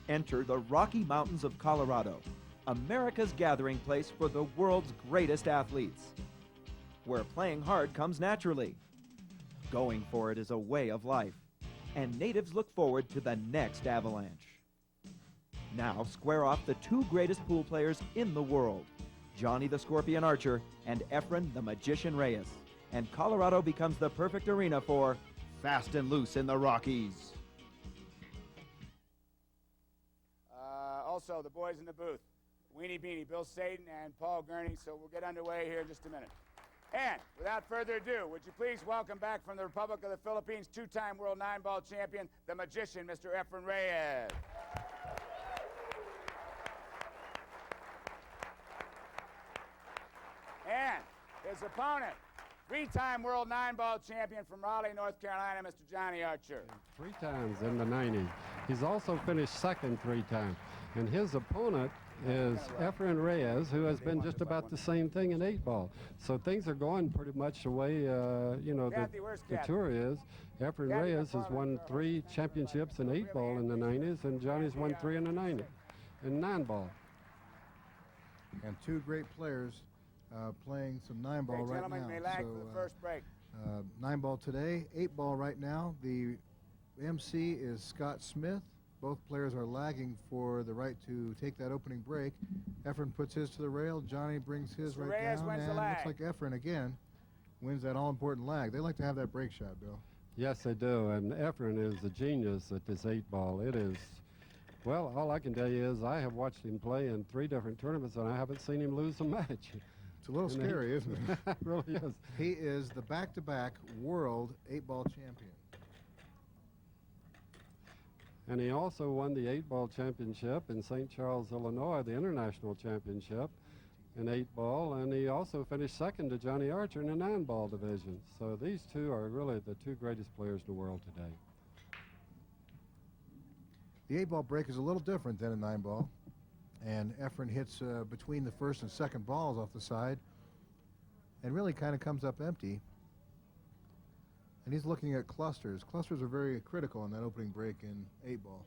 Enter the Rocky Mountains of Colorado, America's gathering place for the world's greatest athletes, where playing hard comes naturally. Going for it is a way of life, and natives look forward to the next avalanche. Now square off the two greatest pool players in the world, Johnny the Scorpion Archer and Efren the Magician Reyes, and Colorado becomes the perfect arena for Fast and Loose in the Rockies. Also, the boys in the booth, Weenie Beanie, Bill Saden, and Paul Gurney, so we'll get underway here in just a minute. And without further ado, would you please welcome back from the Republic of the Philippines, two-time world nine-ball champion, the Magician, Mr. Efren Reyes. And his opponent, three-time world nine-ball champion from Raleigh, North Carolina, Mr. Johnny Archer. 3 times in the 90s. He's also finished second 3 times. And his opponent is Efren Reyes, who has been just about the same thing in 8-ball. So things are going pretty much the way, the tour is. Efren Reyes has won 3 championships in 8-ball in the 90s, and Johnny's won 3 in the 90s in 9-ball. And 2 great players playing some 9-ball right now. May lag for the first break. 9-ball today, 8-ball right now. The MC is Scott Smith. Both players are lagging for the right to take that opening break. Efren puts his to the rail. Johnny brings his right down, and looks like Efren again wins that all-important lag. They like to have that break shot, Bill. Yes, they do, and Efren is a genius at this 8-ball. It is, well, all I can tell you is I have watched him play in 3 different tournaments, and I haven't seen him lose a match. It's a little scary, isn't it? It really is. He is the back-to-back world 8-ball champion. And he also won the 8-ball championship in St. Charles, Illinois, the international championship in 8-ball, and he also finished second to Johnny Archer in the 9-ball division. So these two are really the 2 greatest players in the world today. The 8-ball break is a little different than a 9-ball, and Efren hits between the first and second balls off the side and really kind of comes up empty. And he's looking at clusters. Clusters are very critical in that opening break in 8-ball.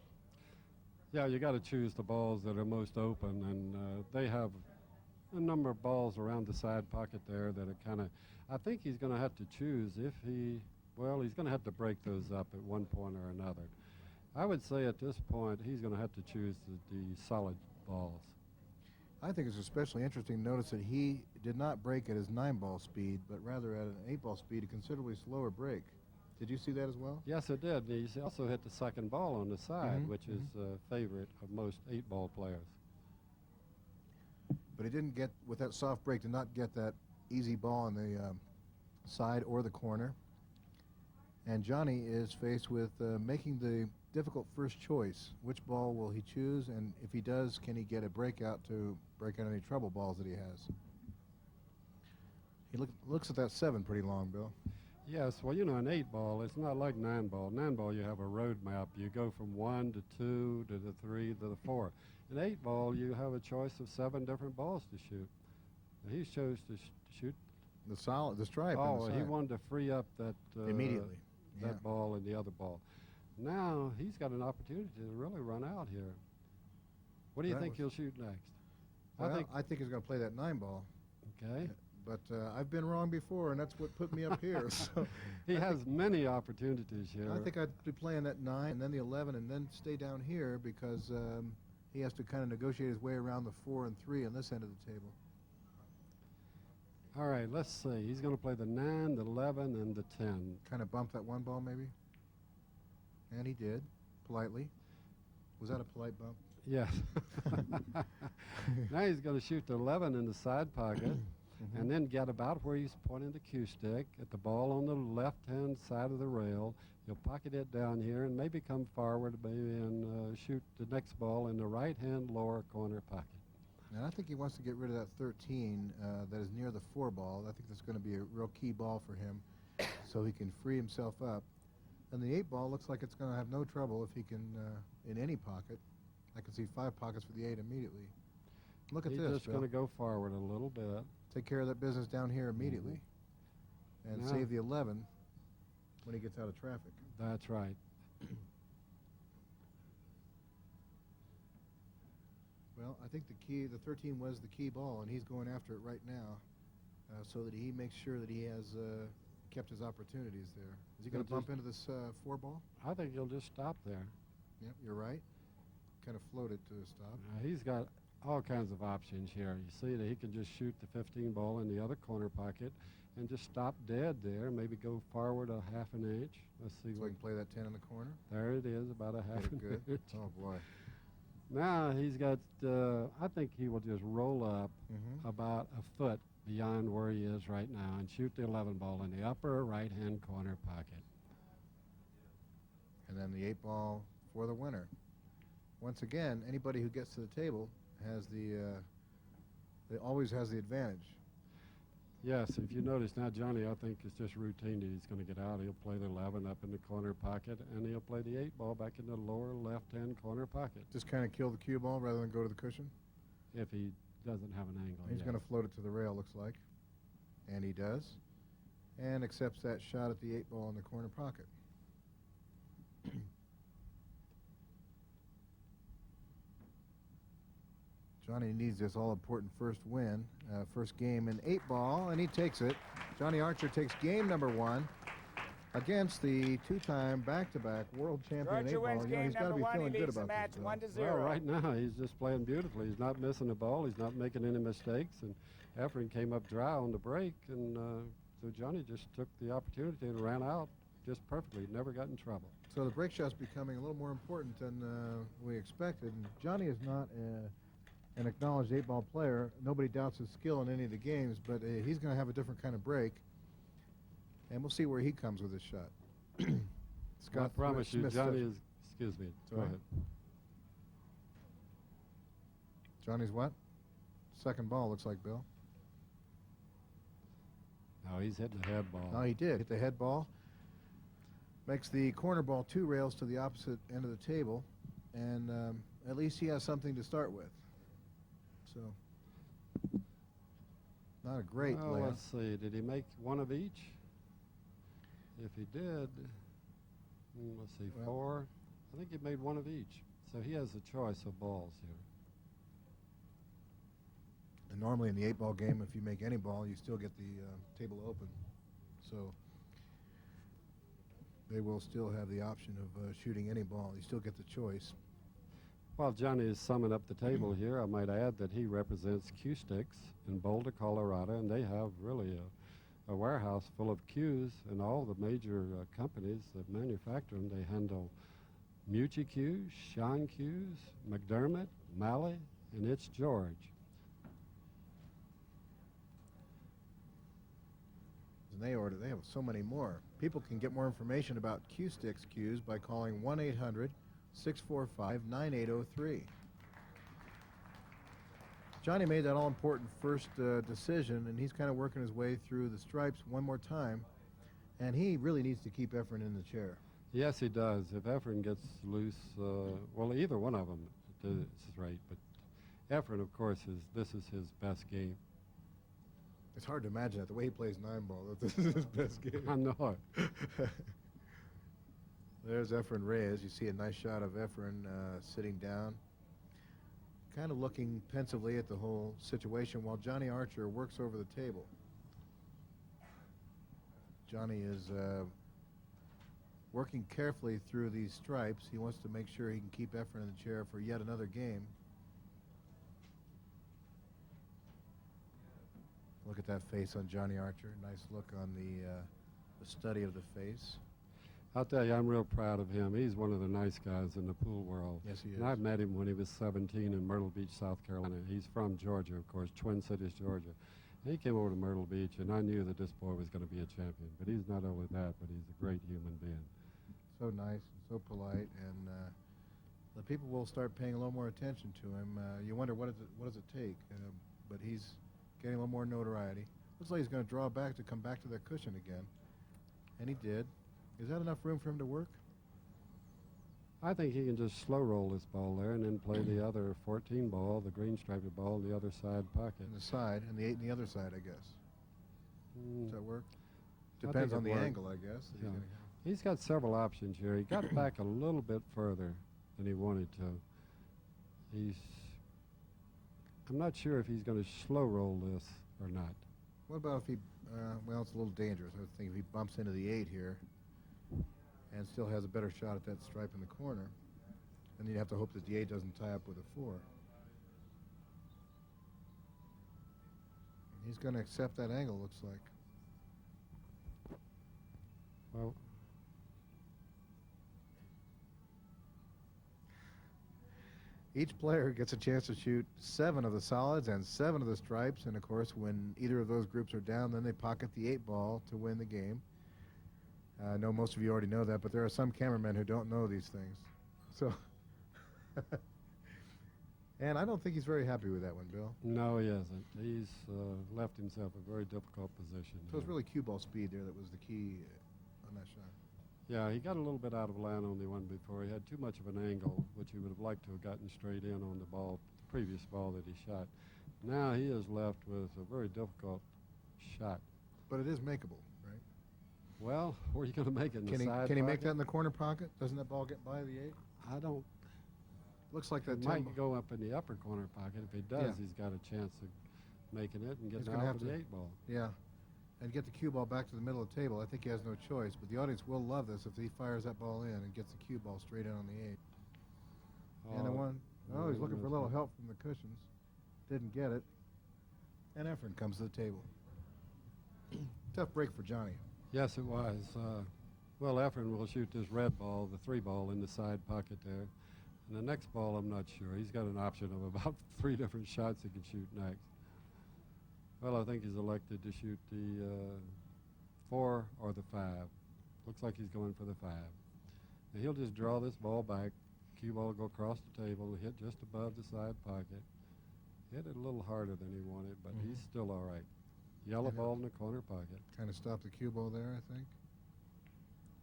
Yeah, you got to choose the balls that are most open, and they have a number of balls around the side pocket there that are kind of, I think he's going to have to choose if he, well, he's going to have to break those up at one point or another. I would say at this point he's going to have to choose the solid balls. I think it's especially interesting to notice that he did not break at his 9-ball speed, but rather at an 8-ball speed, a considerably slower break. Did you see that as well? Yes, it did. He also hit the second ball on the side, which is a favorite of most 8-ball players. But he didn't get, with that soft break, did not get that easy ball on the side or the corner. And Johnny is faced with making the difficult first choice. Which ball will he choose, and if he does, can he get a breakout to break out any trouble balls that he has? He looks at that 7 pretty long, Bill. Yes, well, you know, an 8-ball, it's not like 9-ball. 9-ball, you have a road map. You go from 1 to 2 to the 3 to the 4. In 8-ball, you have a choice of 7 different balls to shoot. Now, he chose to shoot the stripe. Oh, he wanted to free up that immediately that ball and the other ball. Now he's got an opportunity to really run out here. What do you think he'll shoot next? Well, I think he's going to play that 9-ball. Okay. But I've been wrong before, and that's what put me up here. So he has many opportunities here. I think I'd be playing that 9 and then the 11 and then stay down here because he has to kind of negotiate his way around the 4 and 3 on this end of the table. All right, let's see. He's going to play the 9, the 11, and the 10. Kind of bump that 1 ball, maybe? And he did, politely. Was that a polite bump? Yes. Now he's going to shoot the 11 in the side pocket and then get about where he's pointing the cue stick at the ball on the left-hand side of the rail. He'll pocket it down here and maybe come forward maybe and shoot the next ball in the right-hand lower corner pocket. And I think he wants to get rid of that 13 that is near the 4 ball. I think that's going to be a real key ball for him so he can free himself up. And the 8 ball looks like it's going to have no trouble if he can, in any pocket. I can see 5 pockets for the 8 immediately. Look at this, He's just going to go forward a little bit. Take care of that business down here immediately. And save the 11 when he gets out of traffic. That's right. Well, I think the 13 was the key ball, and he's going after it right now, so that he makes sure that he has kept his opportunities there. Is he going to bump into this 4 ball? I think he'll just stop there. Yep, you're right. Kind of floated to a stop. He's got all kinds of options here. You see that he can just shoot the 15 ball in the other corner pocket and just stop dead there, maybe go forward a half an inch. Let's see. So he can play that 10 in the corner? There it is, about a half an Good. inch. Oh, boy. Now he's got, I think he will just roll up about a foot beyond where he is right now and shoot the 11 ball in the upper right-hand corner pocket. And then the 8 ball for the winner. Once again, anybody who gets to the table has always has the advantage. Yes, if you notice now, Johnny, I think it's just routine that he's going to get out. He'll play the 11 up in the corner pocket, and he'll play the 8 ball back in the lower left-hand corner pocket. Just kind of kill the cue ball rather than go to the cushion? If he doesn't have an angle. He's going to float it to the rail, looks like. And he does. And accepts that shot at the 8 ball in the corner pocket. Johnny needs this all-important first win, first game in 8 ball, and he takes it. Johnny Archer takes game number 1 against the 2-time back-to-back world champion in 8 ball. You know, he's got to be feeling good about match this. 1-0. Well, right now he's just playing beautifully. He's not missing the ball. He's not making any mistakes. And Efren came up dry on the break, and so Johnny just took the opportunity and ran out just perfectly. Never got in trouble. So the break shot's becoming a little more important than we expected. And Johnny is not an acknowledged 8-ball player. Nobody doubts his skill in any of the games, but he's going to have a different kind of break. And we'll see where he comes with his shot. Scott, I promise you, Johnny is, excuse me, go ahead. Johnny's what? Second ball, looks like, Bill. No, he's hit the head ball. No, he did hit the head ball. Makes the corner ball 2 rails to the opposite end of the table, and at least he has something to start with. So, not a great layup. Let's see. Did he make one of each? If he did, let's see, 4. I think he made one of each. So he has a choice of balls here. And normally in the 8-ball game, if you make any ball, you still get the table open. So they will still have the option of shooting any ball. You still get the choice. While Johnny is summing up the table here, I might add that he represents Q-Sticks in Boulder, Colorado, and they have really a warehouse full of cues, and all the major companies that manufacture them. They handle Mucci cues, Sean cues, McDermott, Malley, and It's George. And they have so many more. People can get more information about Q-Sticks cues by calling 1-800-645-9803. Johnny made that all-important first decision, and he's kind of working his way through the stripes one more time, and he really needs to keep Efren in the chair. Yes, he does. If Efren gets loose, well, either one of them is right, but Efren, of course, this is his best game. It's hard to imagine that, the way he plays 9-ball, that this is his best game. I know it. There's Efren Reyes. You see a nice shot of Efren sitting down, kind of looking pensively at the whole situation while Johnny Archer works over the table. Johnny is working carefully through these stripes. He wants to make sure he can keep Efren in the chair for yet another game. Look at that face on Johnny Archer. Nice look on the study of the face. I'll tell you, I'm real proud of him. He's one of the nice guys in the pool world. Yes, he is. And I met him when he was 17 in Myrtle Beach, South Carolina. He's from Georgia, of course, Twin Cities, Georgia. And he came over to Myrtle Beach, and I knew that this boy was going to be a champion. But he's not only that, but he's a great human being. So nice and so polite, and the people will start paying a little more attention to him. You wonder what does it take, but he's getting a little more notoriety. Looks like he's going to draw back to come back to that cushion again, and he did. Is that enough room for him to work? I think he can just slow roll this ball there and then play the other 14 ball, the green striped ball, in the other side pocket. In the side, and the 8 in the other side, I guess. Does that work? I Depends think on the it works. angle, I guess. Yeah. He's got several options here. He got back a little bit further than he wanted to. He's I'm not sure if he's going to slow roll this or not. What about if he, well, it's a little dangerous. I think if he bumps into the 8 here and still has a better shot at that stripe in the corner, then you'd have to hope that the 8 doesn't tie up with a 4. He's going to accept that angle, looks like. Well, each player gets a chance to shoot 7 of the solids and 7 of the stripes, and of course when either of those groups are down, then they pocket the 8 ball to win the game. I know most of you already know that, but there are some cameramen who don't know these things. So, and I don't think he's very happy with that one, Bill. no, he isn't. He's left himself a very difficult position. So it's here. really cue ball speed there that was the key on that shot. Yeah, he got a little bit out of line on the one before. He had too much of an angle, which he would have liked to have gotten straight in on the ball, the previous ball that he shot. Now he is left with a very difficult shot. But it is makeable, right? Well, where are you going to make it? In the side Can he make pocket? that in the corner pocket? Doesn't that ball get by the 8? I don't. Looks like It that might go up in the upper corner pocket. If he does, Yeah. he's got a chance of making it and He's getting gonna out have with the to- 8 ball. Yeah. And get the cue ball back to the middle of the table. I think he has no choice, but the audience will love this if he fires that ball in and gets the cue ball straight in on the 8. And the one, oh, he's looking for a little help from the cushions. Didn't get it. And Efren comes to the table. Tough break for Johnny. Yes, it was. Well, Efren will shoot this red ball, the 3 ball, in the side pocket there. And the next ball, I'm not sure. He's got an option of about 3 different shots he can shoot next. Well, I think he's elected to shoot the 4 or the 5. Looks like he's going for the 5. And he'll just draw this ball back. Cue ball will go across the table and hit just above the side pocket. Hit it a little harder than he wanted, but he's still all right. Yellow ball in the corner pocket. Kind of stopped the cue ball there, I think.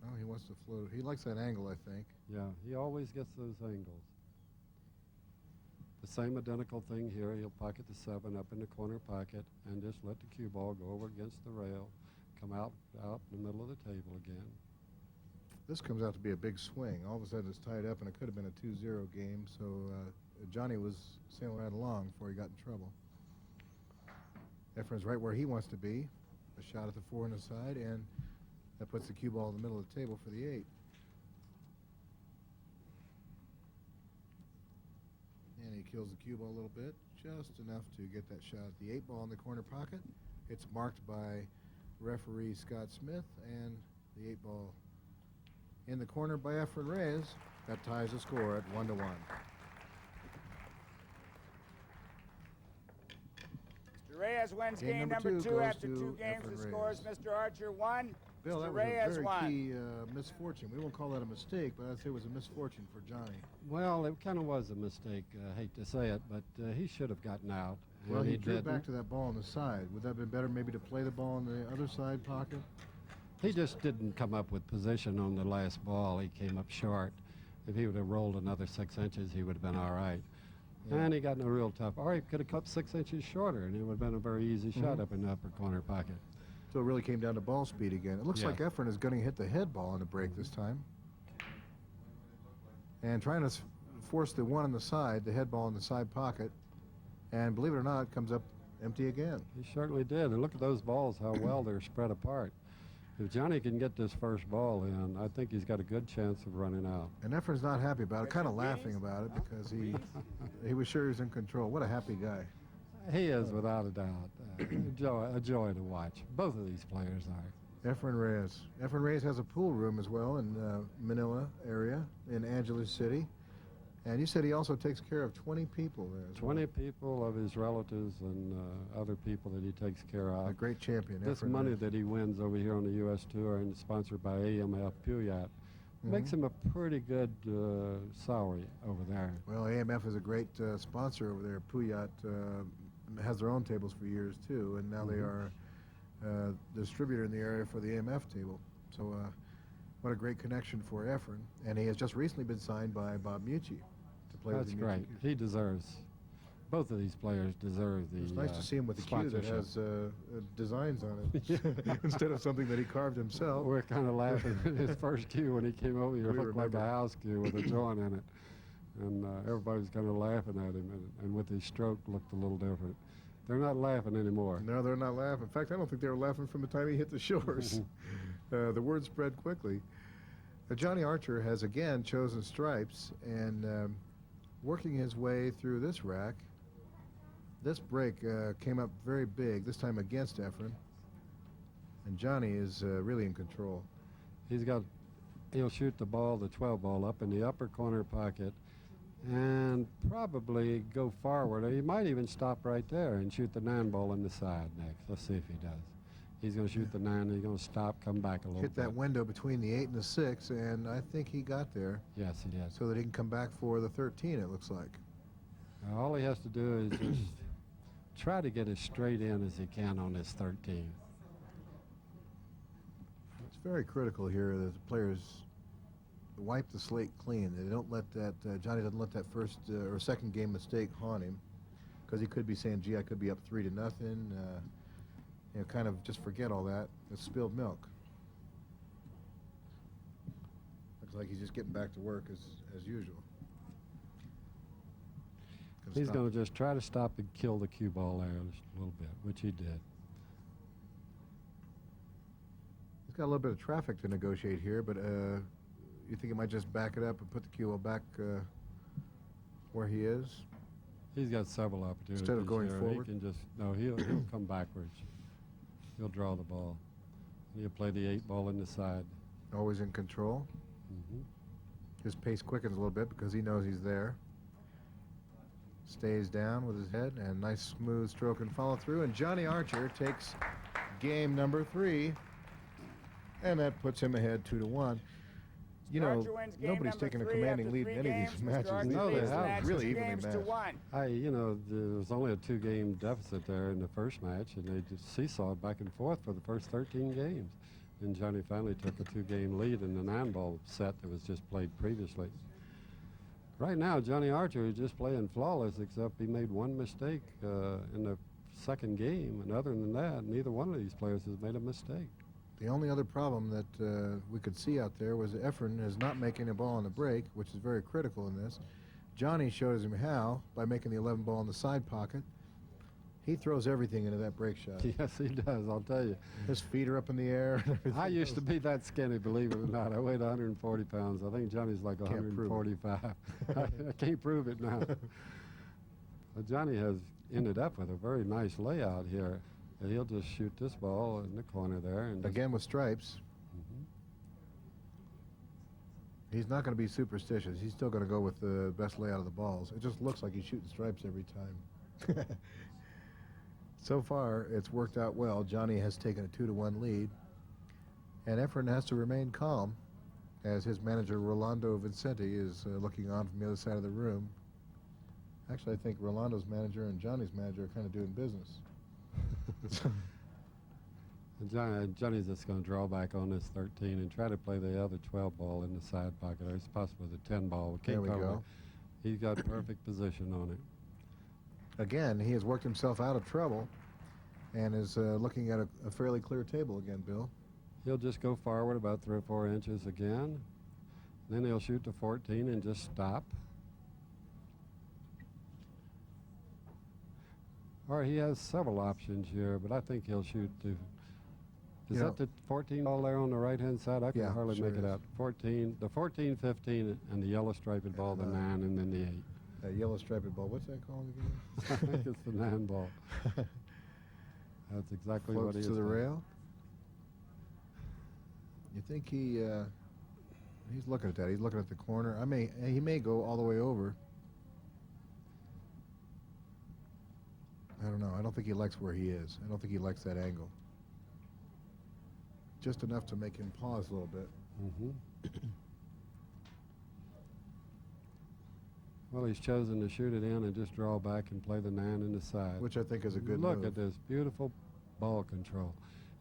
Oh, he wants to float. He likes that angle, I think. Yeah, he always gets those angles. The same identical thing here. He'll pocket the 7 up in the corner pocket and just let the cue ball go over against the rail, come out in the middle of the table again. This comes out to be a big swing. All of a sudden it's tied up, and it could have been a 2-0 game, so Johnny was sailing right along before he got in trouble. Efren's right where he wants to be. A shot at the 4 on the side, and that puts the cue ball in the middle of the table for the 8. And he kills the cue ball a little bit, just enough to get that shot at the 8 ball in the corner pocket. It's marked by referee Scott Smith, and the 8 ball in the corner by Efren Reyes. That ties the score at 1-1. Mr. Reyes wins Game game number number two 2 goes after to 2 games. Efren The scores: Reyes. Mr. Archer 1, Bill, Mr. that was Reyes a very 1. key misfortune. We won't call that a mistake, but I'd say it was a misfortune for Johnny. Well, it kind of was a mistake. I hate to say it, but he should have gotten out. Well, and he drew didn't. back to that ball on the side. Would that have been better maybe to play the ball in the other side pocket? He just didn't come up with position on the last ball. He came up short. If he would have rolled another 6 inches, he would have been all right. Yeah. And he got in a real tough. Or he could have cut 6 inches shorter, and it would have been a very easy shot up in the upper corner pocket. So it really came down to ball speed again. It looks Yeah. like Efren is going to hit the head ball on the break this time. And trying to force the 1 on the side, the head ball in the side pocket. And believe it or not, it comes up empty again. He certainly did. And look at those balls, how well they're spread apart. If Johnny can get this first ball in, I think he's got a good chance of running out. And Efren's not happy about it, kind of laughing about it because he was sure he was in control. What a happy guy. He is, without a doubt. A joy to watch. Both of these players are. Efren Reyes. Efren Reyes has a pool room as well in Manila area in Angeles City. And you said he also takes care of 20 people there. as 20 well. people of his relatives and other people that he takes care A of. great champion. This Efren money Reyes. that he wins over here on the U.S. Tour and sponsored by AMF Puyat makes him a pretty good salary over there. Well, AMF is a great sponsor over there. Puyat has their own tables for years too, and now they are distributor in the area for the AMF table. So what a great connection for Efren. And he has just recently been signed by Bob Mucci to play That's with the great. Mucci. He deserves, both of these players deserve the It's nice to see him with a cue that sponsorship. has designs on it instead of something that he carved himself. We're kind of laughing at his first cue when he came over here. It We looked like remember. a house cue with a joint in it. and everybody's kind of laughing at him, and with his stroke looked a little different. They're not laughing anymore. No, they're not laughing. In fact, I don't think they were laughing from the time he hit the shores. The word spread quickly. Johnny Archer has again chosen stripes, and working his way through this rack. This break came up very big, this time against Efren. And Johnny is really in control. He'll shoot the ball, the 12 ball, up in the upper corner pocket and probably go forward. Or he might even stop right there and shoot the 9 ball in the side next. Let's see if he does. He's going to shoot the 9, he's going to stop, come back a little bit. Hit that window between the 8 and the 6, and I think he got there. Yes, he did. So that he can come back for the 13, it looks like. All he has to do is just try to get as straight in as he can on this 13. It's very critical here that the players wipe the slate clean. They don't let that, Johnny doesn't let that first or second game mistake haunt him, because he could be saying, gee, I could be up 3-0. You know, kind of just forget all that. It's spilled milk. Looks like he's just getting back to work as usual. He's going to just try to stop and kill the cue ball there just a little bit, which he did. He's got a little bit of traffic to negotiate here, but you think he might just back it up and put the cue ball back where he is? He's got several opportunities. Instead of going here. forward? He can just, no, he'll come backwards. He'll draw the ball. He'll play the 8 ball in the side. Always in control. Mm-hmm. His pace quickens a little bit because he knows he's there. Stays down with his head, and nice smooth stroke and follow through. And Johnny Archer takes game number 3, and that puts him ahead 2-1. You know, nobody's taken a commanding lead in any of these matches. No, they haven't. Really evenly matched. You know, there was only a 2-game deficit there in the first match, and they just seesawed back and forth for the first 13 games. And Johnny finally took a 2-game lead in the 9-ball set that was just played previously. Right now, Johnny Archer is just playing flawless, except he made one mistake in the second game, and other than that, neither one of these players has made a mistake. The only other problem that we could see out there was Efren is not making a ball on the break, which is very critical in this. Johnny shows him how by making the 11 ball in the side pocket. He throws everything into that break shot. Yes, he does, I'll tell you. His feet are up in the air. And everything I used to be that skinny, believe it or not. I weighed 140 pounds. I think Johnny's like 145. I can't prove it now. But Johnny has ended up with a very nice layout here. And he'll just shoot this ball in the corner there. And again with stripes. Mm-hmm. He's not going to be superstitious. He's still going to go with the best layout of the balls. It just looks like he's shooting stripes every time. So far, it's worked out well. Johnny has taken a 2-1 lead. And Efren has to remain calm as his manager, Rolando Vincenti, is looking on from the other side of the room. Actually, I think Rolando's manager and Johnny's manager are kind of doing business. Johnny's just going to draw back on this 13 and try to play the other 12 ball in the side pocket. Or it's possible the 10 ball. There we go. He's got perfect position on it. Again, he has worked himself out of trouble and is looking at a fairly clear table again, Bill. He'll just go forward about 3 or 4 inches again. Then he'll shoot to 14 and just stop. Or he has several options here, but I think he'll shoot to... Is that the 14 ball there on the right-hand side? I can hardly make it out. 14, the 14, 15, and the yellow striped ball, the 9, and then the 8. That yellow striped ball, what's that called again? I think it's the 9 ball. That's exactly Floats what he is. To the rail? You think he's looking at that. He's looking at the corner. He may go all the way over. I don't know. I don't think he likes where he is. I don't think he likes that angle. Just enough to make him pause a little bit. Mm-hmm. Well, he's chosen to shoot it in and just draw back and play the 9 in the side. Which I think is a good Look move. at this beautiful ball control.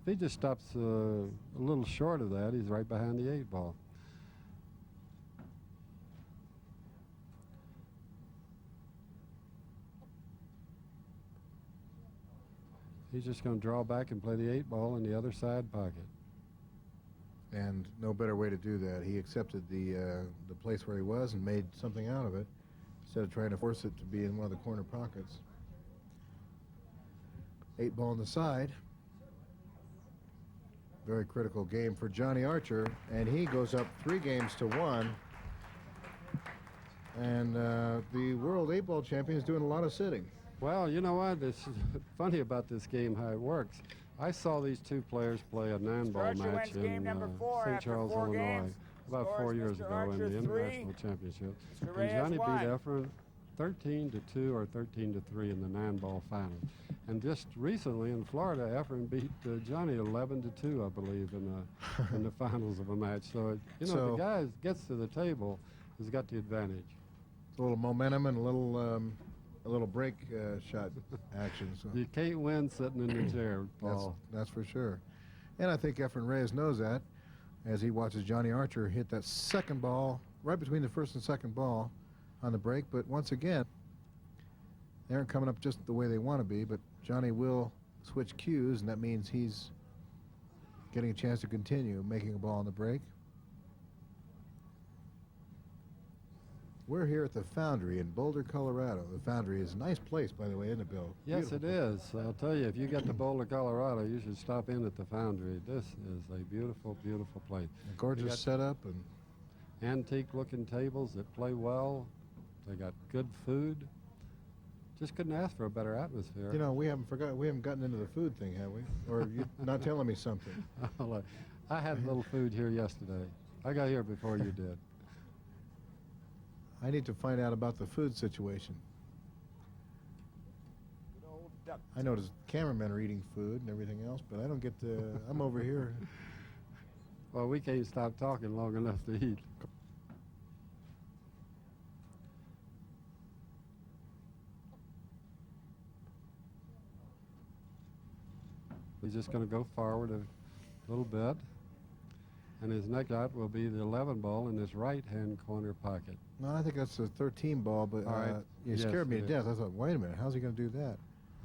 If he just stops a little short of that, he's right behind the 8 ball. He's just going to draw back and play the 8 ball in the other side pocket. And no better way to do that. He accepted the place where he was and made something out of it. instead of trying to force it to be in one of the corner pockets. 8 ball on the side. Very critical game for Johnny Archer, and he goes up 3-1. And the world 8-ball champion is doing a lot of sitting. Well, you know what? It's funny about this game, how it works. I saw these two players play a 9-ball Archer match wins game in number 4 St. after Charles, 4 Illinois, games. about Scores 4 years Mr. ago in Archer the 3, International Championship. Mr. And Reyes Johnny 1. beat Efren 13-2 or 13-3 in the 9-ball final. And just recently in Florida, Efren beat Johnny 11-2, I believe, in the finals of a match. So, you know, the guy gets to the table has got the advantage. A little momentum and a little break shot action. So. You can't win sitting in the chair, Paul. That's for sure. And I think Efren Reyes knows that as he watches Johnny Archer hit that second ball right between the first and second ball on the break. But once again, they aren't coming up just the way they want to be, but Johnny will switch cues, and that means he's getting a chance to continue making a ball on the break. We're here at the Foundry in Boulder, Colorado. The Foundry is a nice place, by the way, isn't it, Bill? Yes, it is. I'll tell you, if you get to Boulder, Colorado, you should stop in at the Foundry. This is a beautiful, beautiful place. A gorgeous setup and antique-looking tables that play well. They got good food. Just couldn't ask for a better atmosphere. You know, we haven't gotten into the food thing, have we? Or are you not telling me something? I had a little food here yesterday. I got here before you did. I need to find out about the food situation. Good old duck. I notice cameramen are eating food and everything else, but I don't get to. I'm over here. Well, we can't stop talking long enough to eat. He's just going to go forward a little bit, and his next shot will be the 11 ball in his right-hand corner pocket. No, I think that's a 13 ball, but All right. you scared me to death. I thought, wait a minute, how's he going to do that?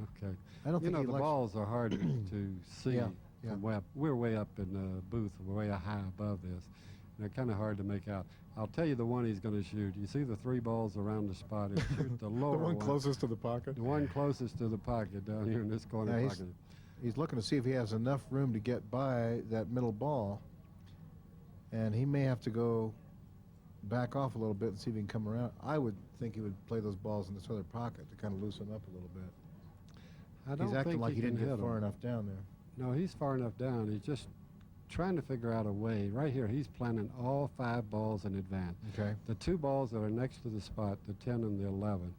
Okay. I don't You think know, he the likes. balls are hard to see. Yeah, From way up. We're way up in the booth. We're way high above this. And they're kind of hard to make out. I'll tell you the one he's going to shoot. You see the 3 balls around the spot. He'll shoot the lower The one closest to the pocket. The one closest to the pocket down here in this corner Yeah, pocket. He's looking to see if he has enough room to get by that middle ball, and he may have to go back off a little bit and see if he can come around. I would think he would play those balls in this other pocket to kind of loosen up a little bit. I don't He's acting think like he can didn't hit get far him. enough down there. No, he's far enough down. He's just trying to figure out a way. Right here, he's planning all 5 balls in advance. Okay. The 2 balls that are next to the spot, the 10 and the 11,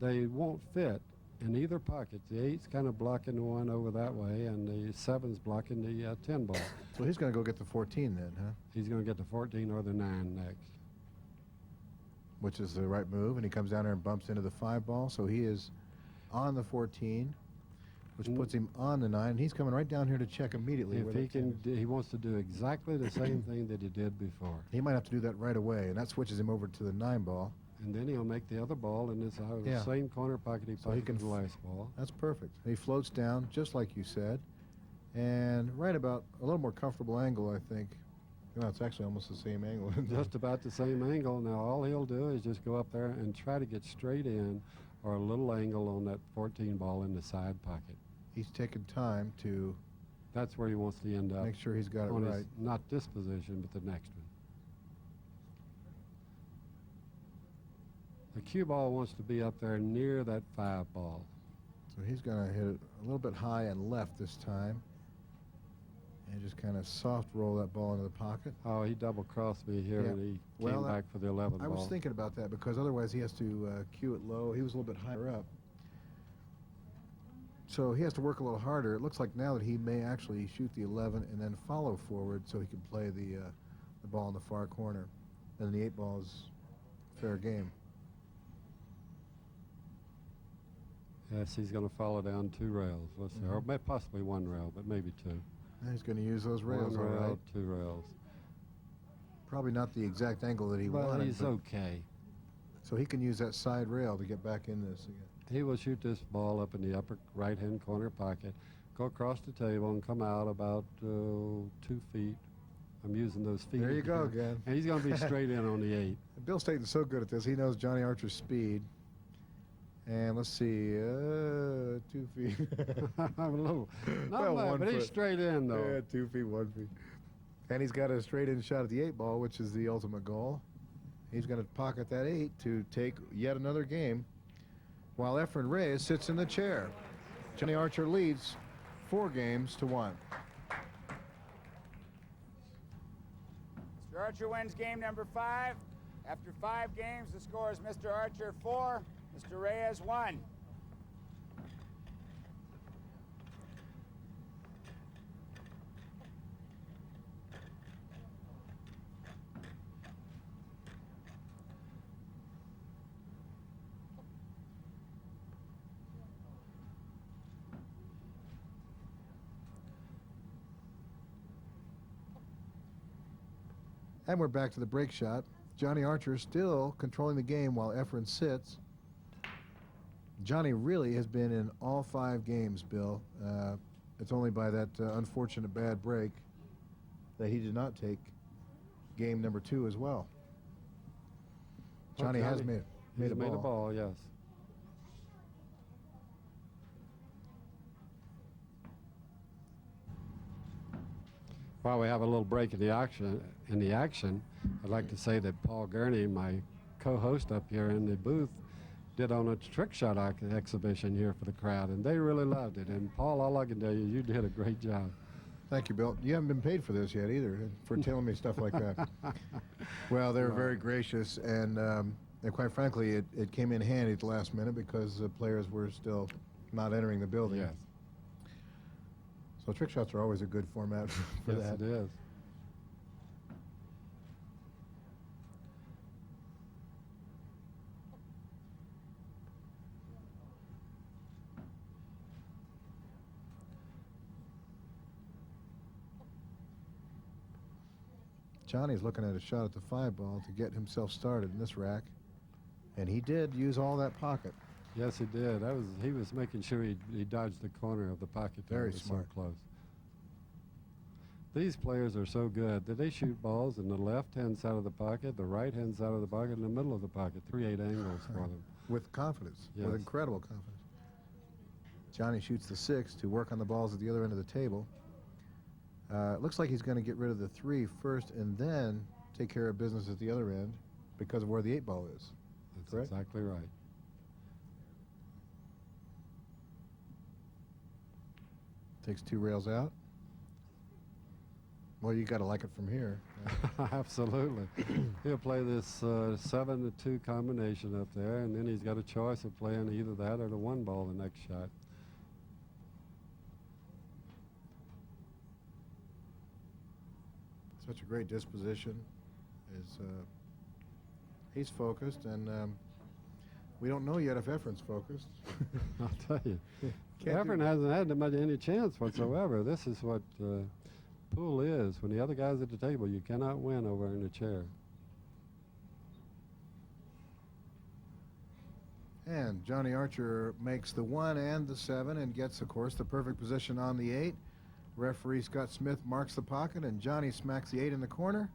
they won't fit in either pocket. The 8's kind of blocking the one over that way, and the 7's blocking the 10 ball. So he's going to go get the 14 then, huh? He's going to get the 14 or the 9 next. Which is the right move, and he comes down there and bumps into the 5 ball, so he is on the 14, which puts him on the 9, and he's coming right down here to check immediately. If where he that 10 can, is. he wants to do exactly the same thing that he did before. He might have to do that right away, and that switches him over to the 9 ball. And then he'll make the other ball in this the same corner pocket he So he pocketed can the last ball. That's perfect. He floats down, just like you said, and right about a little more comfortable angle, I think. No, it's actually almost the same angle. Just about the same angle. Now all he'll do is just go up there and try to get straight in or a little angle on that 14 ball in the side pocket. He's taking time to That's where he wants to end up. make sure he's got it on right. his, not this position, but the next one. The cue ball wants to be up there near that 5 ball. So he's going to hit it a little bit high and left this time. And just kind of soft roll that ball into the pocket. Oh, he double-crossed me here, Yeah. and he Well, came back for the 11 I ball. was thinking about that because otherwise he has to cue it low. He was a little bit higher up. So he has to work a little harder. It looks like now that he may actually shoot the 11 and then follow forward so he can play the ball in the far corner. And the 8 ball is fair game. Yes, he's going to follow down 2 rails. Let's see, or possibly 1 rail, but maybe 2. And he's going to use those rails, 1 all rail, right. 2 rails. Probably not the exact angle that he But wanted. he's okay. So he can use that side rail to get back in this again. He will shoot this ball up in the upper right-hand corner pocket, go across the table, and come out about 2 feet I'm using those feet. There you go again. And he's going to be straight in on the 8. Bill Staten's so good at this. He knows Johnny Archer's speed. And let's see, 2 feet. I'm a little, not Well, much, 1 but he's foot. straight in, though. Yeah, 2 feet, 1 feet. And he's got a straight-in shot at the 8 ball, which is the ultimate goal. He's going to pocket that 8 to take yet another game, while Efren Reyes sits in the chair. Johnny Archer leads 4 games to 1. Mr. Archer wins game number 5. After 5 games, the score is Mr. Archer 4, Mr. Reyes 1. And we're back to the break shot. Johnny Archer still controlling the game while Efren sits. Johnny really has been in all 5 games, Bill. It's only by that unfortunate bad break that he did not take game number 2 as well. Johnny has made He's a made a ball. ball, yes. While we have a little break in the action, I'd like to say that Paul Gurney, my co-host up here in the booth, did on a trick shot exhibition here for the crowd, and they really loved it. And Paul, all I can tell you, you did a great job. Thank you, Bill. You haven't been paid for this yet either, for telling me stuff like that. Well, they were very gracious, and quite frankly, it came in handy at the last minute because the players were still not entering the building. Yes. So trick shots are always a good format for Yes, that. it is. Johnny's looking at a shot at the 5 ball to get himself started in this rack, and he did use all that pocket. Yes, he did. He was making sure he dodged the corner of the pocket. That Very was smart. So close. These players are so good that they shoot balls in the left-hand side of the pocket, the right-hand side of the pocket, and the middle of the pocket. 3-8 angles for them. With confidence, Yes. with incredible confidence. Johnny shoots the 6 to work on the balls at the other end of the table. It looks like he's going to get rid of the 3 first and then take care of business at the other end because of where the 8 ball is. That's Correct? exactly right. Takes 2 rails out. Well, you got to like it from here. Absolutely. He'll play this 7-2 combination up there, and then he's got a choice of playing either that or the 1 ball the next shot. Such a great disposition. He's focused, and we don't know yet if Efren's focused. I'll tell you. Can't do- Efren hasn't had much any chance whatsoever. This is what pool is. When the other guy's at the table, you cannot win over in a chair. And Johnny Archer makes the 1 and the 7 and gets, of course, the perfect position on the 8. Referee Scott Smith marks the pocket, and Johnny smacks the 8 in the corner,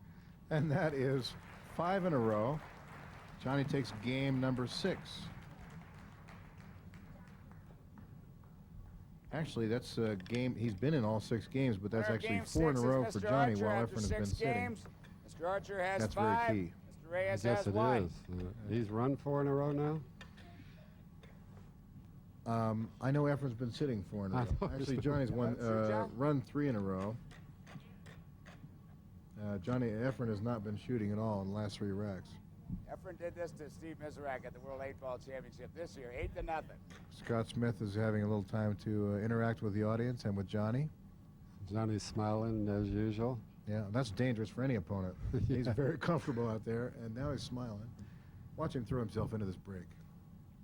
and that is 5 in a row. Johnny takes game number 6. Actually, that's a game. He's been in all 6 games, but that's Winner of actually game 4 in a 6 row is for Mr. Johnny Archer while after Efren has been 6 sitting. games. Mr. Archer has That's 5. very key. Mr. Reyes Yes, has it 1. is. He's run 4 in a row now? I know Efren's been sitting 4 in a I row. know he's Actually, been- Johnny's That's John? run 3 in a row. Efren has not been shooting at all in the last 3 racks. Efren did this to Steve Miserak at the World 8-Ball Championship this year, 8-0. Scott Smith is having a little time to interact with the audience and with Johnny. Johnny's smiling as usual. Yeah, that's dangerous for any opponent. He's very comfortable out there, and now he's smiling. Watch him throw himself into this break.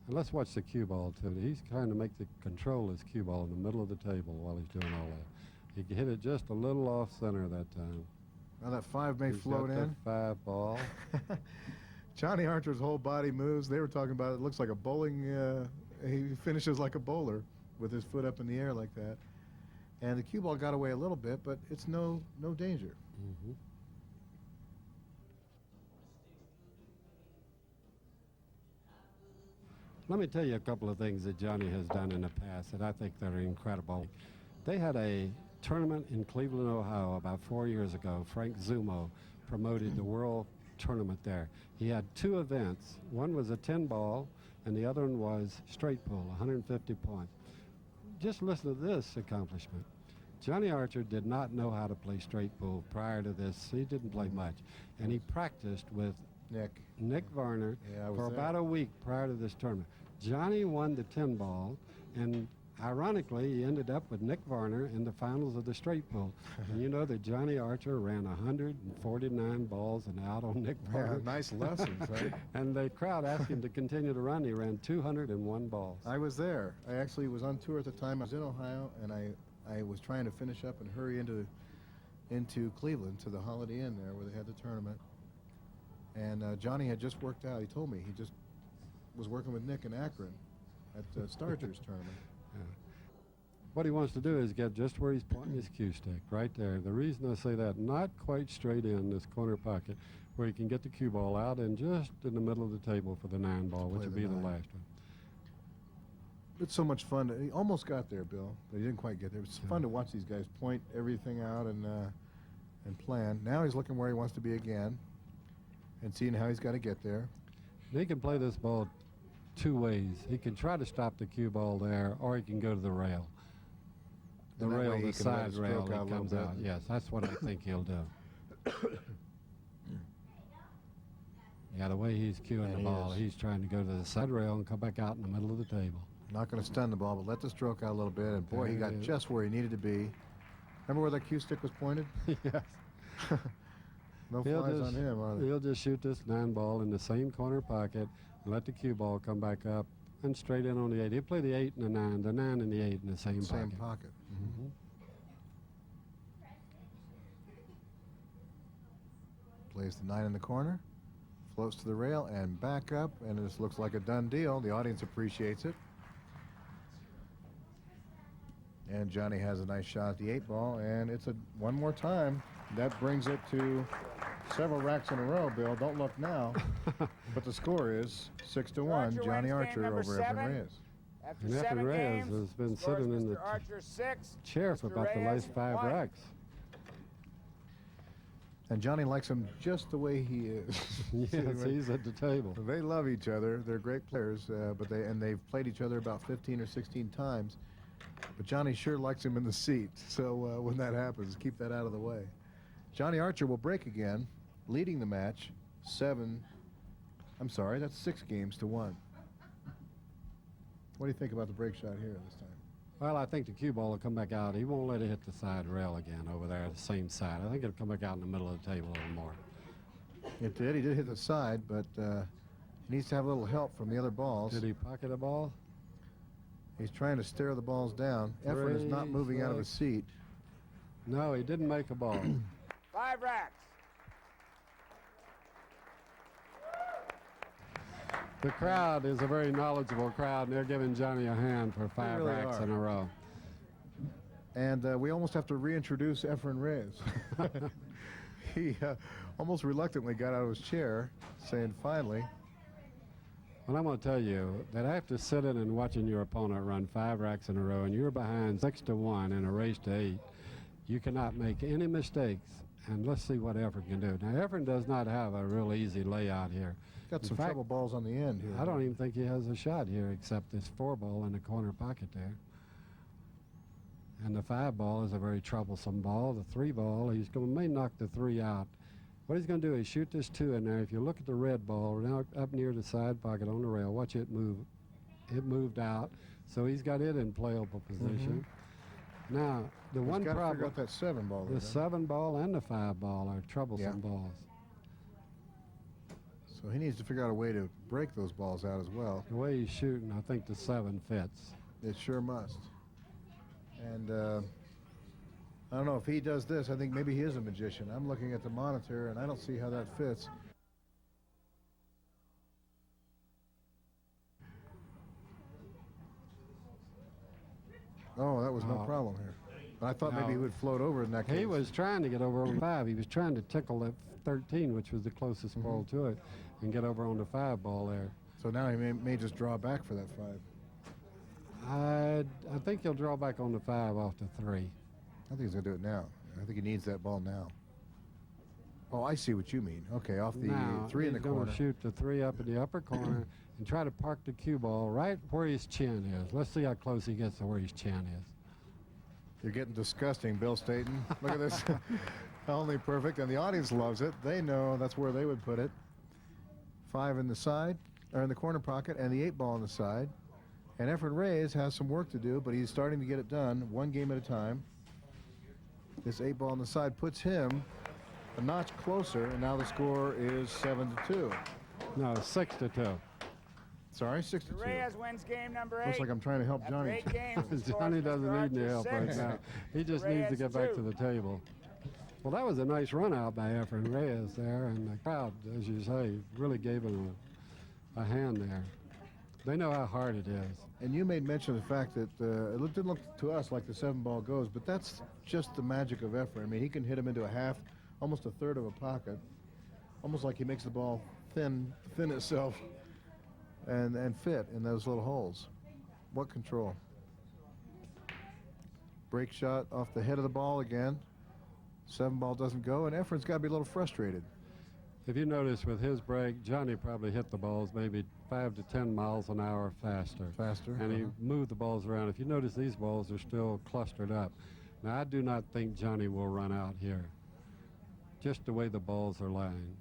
And let's watch the cue ball activity. He's trying to make the control his cue ball in the middle of the table while he's doing all that. He hit it just a little off center that time. Now that 5 may He's float got the in. 5 ball. Johnny Archer's whole body moves. They were talking about it looks like a bowling. He finishes like a bowler with his foot up in the air like that. And the cue ball got away a little bit, but it's no danger. Mm-hmm. Let me tell you a couple of things that Johnny has done in the past that I think that are incredible. They had a tournament in Cleveland, Ohio about 4 years ago. Frank Zumo promoted the world tournament there. He had 2 events. One was a 10-ball, and the other one was straight pool, 150 points. Just listen to this accomplishment. Johnny Archer did not know how to play straight pool prior to this. He didn't play much. And he practiced with Nick Varner for about a week prior to this tournament. Johnny won the 10-ball, and ironically, he ended up with Nick Varner in the finals of the straight pool. And you know that Johnny Archer ran 149 balls and out on Nick Varner. Yeah, nice lessons, right? And the crowd asked him to continue to run. He ran 201 balls. I was there. I actually was on tour at the time. I was in Ohio, and I was trying to finish up and hurry into Cleveland to the Holiday Inn there where they had the tournament. And Johnny had just worked out. He told me he just was working with Nick in Akron at the Starters tournament. Yeah. What he wants to do is get just where he's pointing his cue stick, right there. The reason I say that, not quite straight in this corner pocket, where he can get the cue ball out and just in the middle of the table for the 9-ball, which would be the last one. It's so much fun. He almost got there, Bill, but he didn't quite get there. It's fun to watch these guys point everything out and plan. Now he's looking where he wants to be again and seeing how he's got to get there. And he can play this ball 2 ways. He can try to stop the cue ball there, or he can go to the rail. The rail, the side rail that comes out. Yes, that's what I think he'll do. Yeah, the way he's cueing the ball, he's trying to go to the side rail and come back out in the middle of the table. Not going to stun the ball, but let the stroke out a little bit. And boy, he got just where he needed to be. Remember where that cue stick was pointed? Yes. No flies on him, are there? He'll just shoot this 9-ball in the same corner pocket and let the cue ball come back up and straight in on the 8. He'll play the 8 and the 9, the 9 and the 8 in the same pocket. Mm-hmm. Plays the 9 in the corner, floats to the rail and back up, and this looks like a done deal. The audience appreciates it. And Johnny has a nice shot at the 8-ball, and it's one more time. That brings it to several racks in a row, Bill. Don't look now. But the score is 6-1, Johnny Archer over Efren Reyes. And Efren Reyes has been sitting in the chair for about the last 5 racks. And Johnny likes him just the way he is. Yes, he's at the table. They love each other. They're great players, but they've played each other about 15 or 16 times. But Johnny sure likes him in the seat. So when that happens, keep that out of the way. Johnny Archer will break again, leading the match 6 games to 1. What do you think about the break shot here this time? Well, I think the cue ball will come back out. He won't let it hit the side rail again over there, the same side. I think it'll come back out in the middle of the table a little more. It did. He did hit the side, but he needs to have a little help from the other balls. Did he pocket a ball? He's trying to stare the balls down. Efren is not moving out of his seat. No, he didn't make a ball. 5 racks. The crowd is a very knowledgeable crowd, and they're giving Johnny a hand for 5 really racks in a row. And we almost have to reintroduce Efren Reyes. He almost reluctantly got out of his chair, saying, finally. Well, I'm going to tell you that after sitting and watching your opponent run 5 racks in a row, and you're behind 6-1 in a race to 8, you cannot make any mistakes. And let's see what Efren can do. Now, Efren does not have a real easy layout here. Got some trouble balls on the end here. I don't even think he has a shot here except this 4-ball in the corner pocket there. And the 5-ball is a very troublesome ball. The 3-ball, may knock the 3 out. What he's going to do is shoot this 2 in there. If you look at the red ball now up near the side pocket on the rail, watch it move. It moved out, so he's got it in playable position. Now, the one problem, figure out that 7-ball. The 7-ball and the 5-ball are troublesome balls. So he needs to figure out a way to break those balls out as well. The way he's shooting, I think the 7 fits. It sure must. And I don't know if he does this. I think maybe he is a magician. I'm looking at the monitor, and I don't see how that fits. Oh, that was no problem here. I thought maybe he would float over in that case. He was trying to get over on 5. He was trying to tickle that 13, which was the closest ball to it, and get over on the 5-ball there. So now he may just draw back for that 5. I think he'll draw back on the 5 off the 3. I think he's going to do it now. I think he needs that ball now. Oh, I see what you mean. Okay, off the Now, 3 in the he's going corner. to shoot the 3 up in the upper corner and try to park the cue ball right where his chin is. Let's see how close he gets to where his chin is. You're getting disgusting, Bill Staten. Look at this. Only perfect, and the audience loves it. They know that's where they would put it. 5 in the side, or in the corner pocket, and the 8 ball on the side. And Efren Reyes has some work to do, but he's starting to get it done one game at a time. This 8 ball on the side puts him a notch closer, and now the score is 7-2. No, 6-2. Sorry, 6-2. Reyes wins game number 8. Looks like I'm trying to help After Johnny. 8 games, the Johnny score is doesn't Mr. need any Archer help right 6. now. He just Reyes needs to get back 2. to the table. Well, that was a nice run out by Efren Reyes there, and the crowd, as you say, really gave him a hand there. They know how hard it is. And you made mention of the fact that it didn't look to us like the 7 ball goes, but that's just the magic of Efren. I mean, he can hit him into a half, almost a third of a pocket, almost like he makes the ball thin itself and fit in those little holes. What control. Break shot off the head of the ball again. 7 ball doesn't go, and Efren's got to be a little frustrated. If you notice with his break, Johnny probably hit the balls maybe 5 to 10 miles an hour faster. And he moved the balls around. If you notice, these balls are still clustered up. Now, I do not think Johnny will run out here, just the way the balls are lying.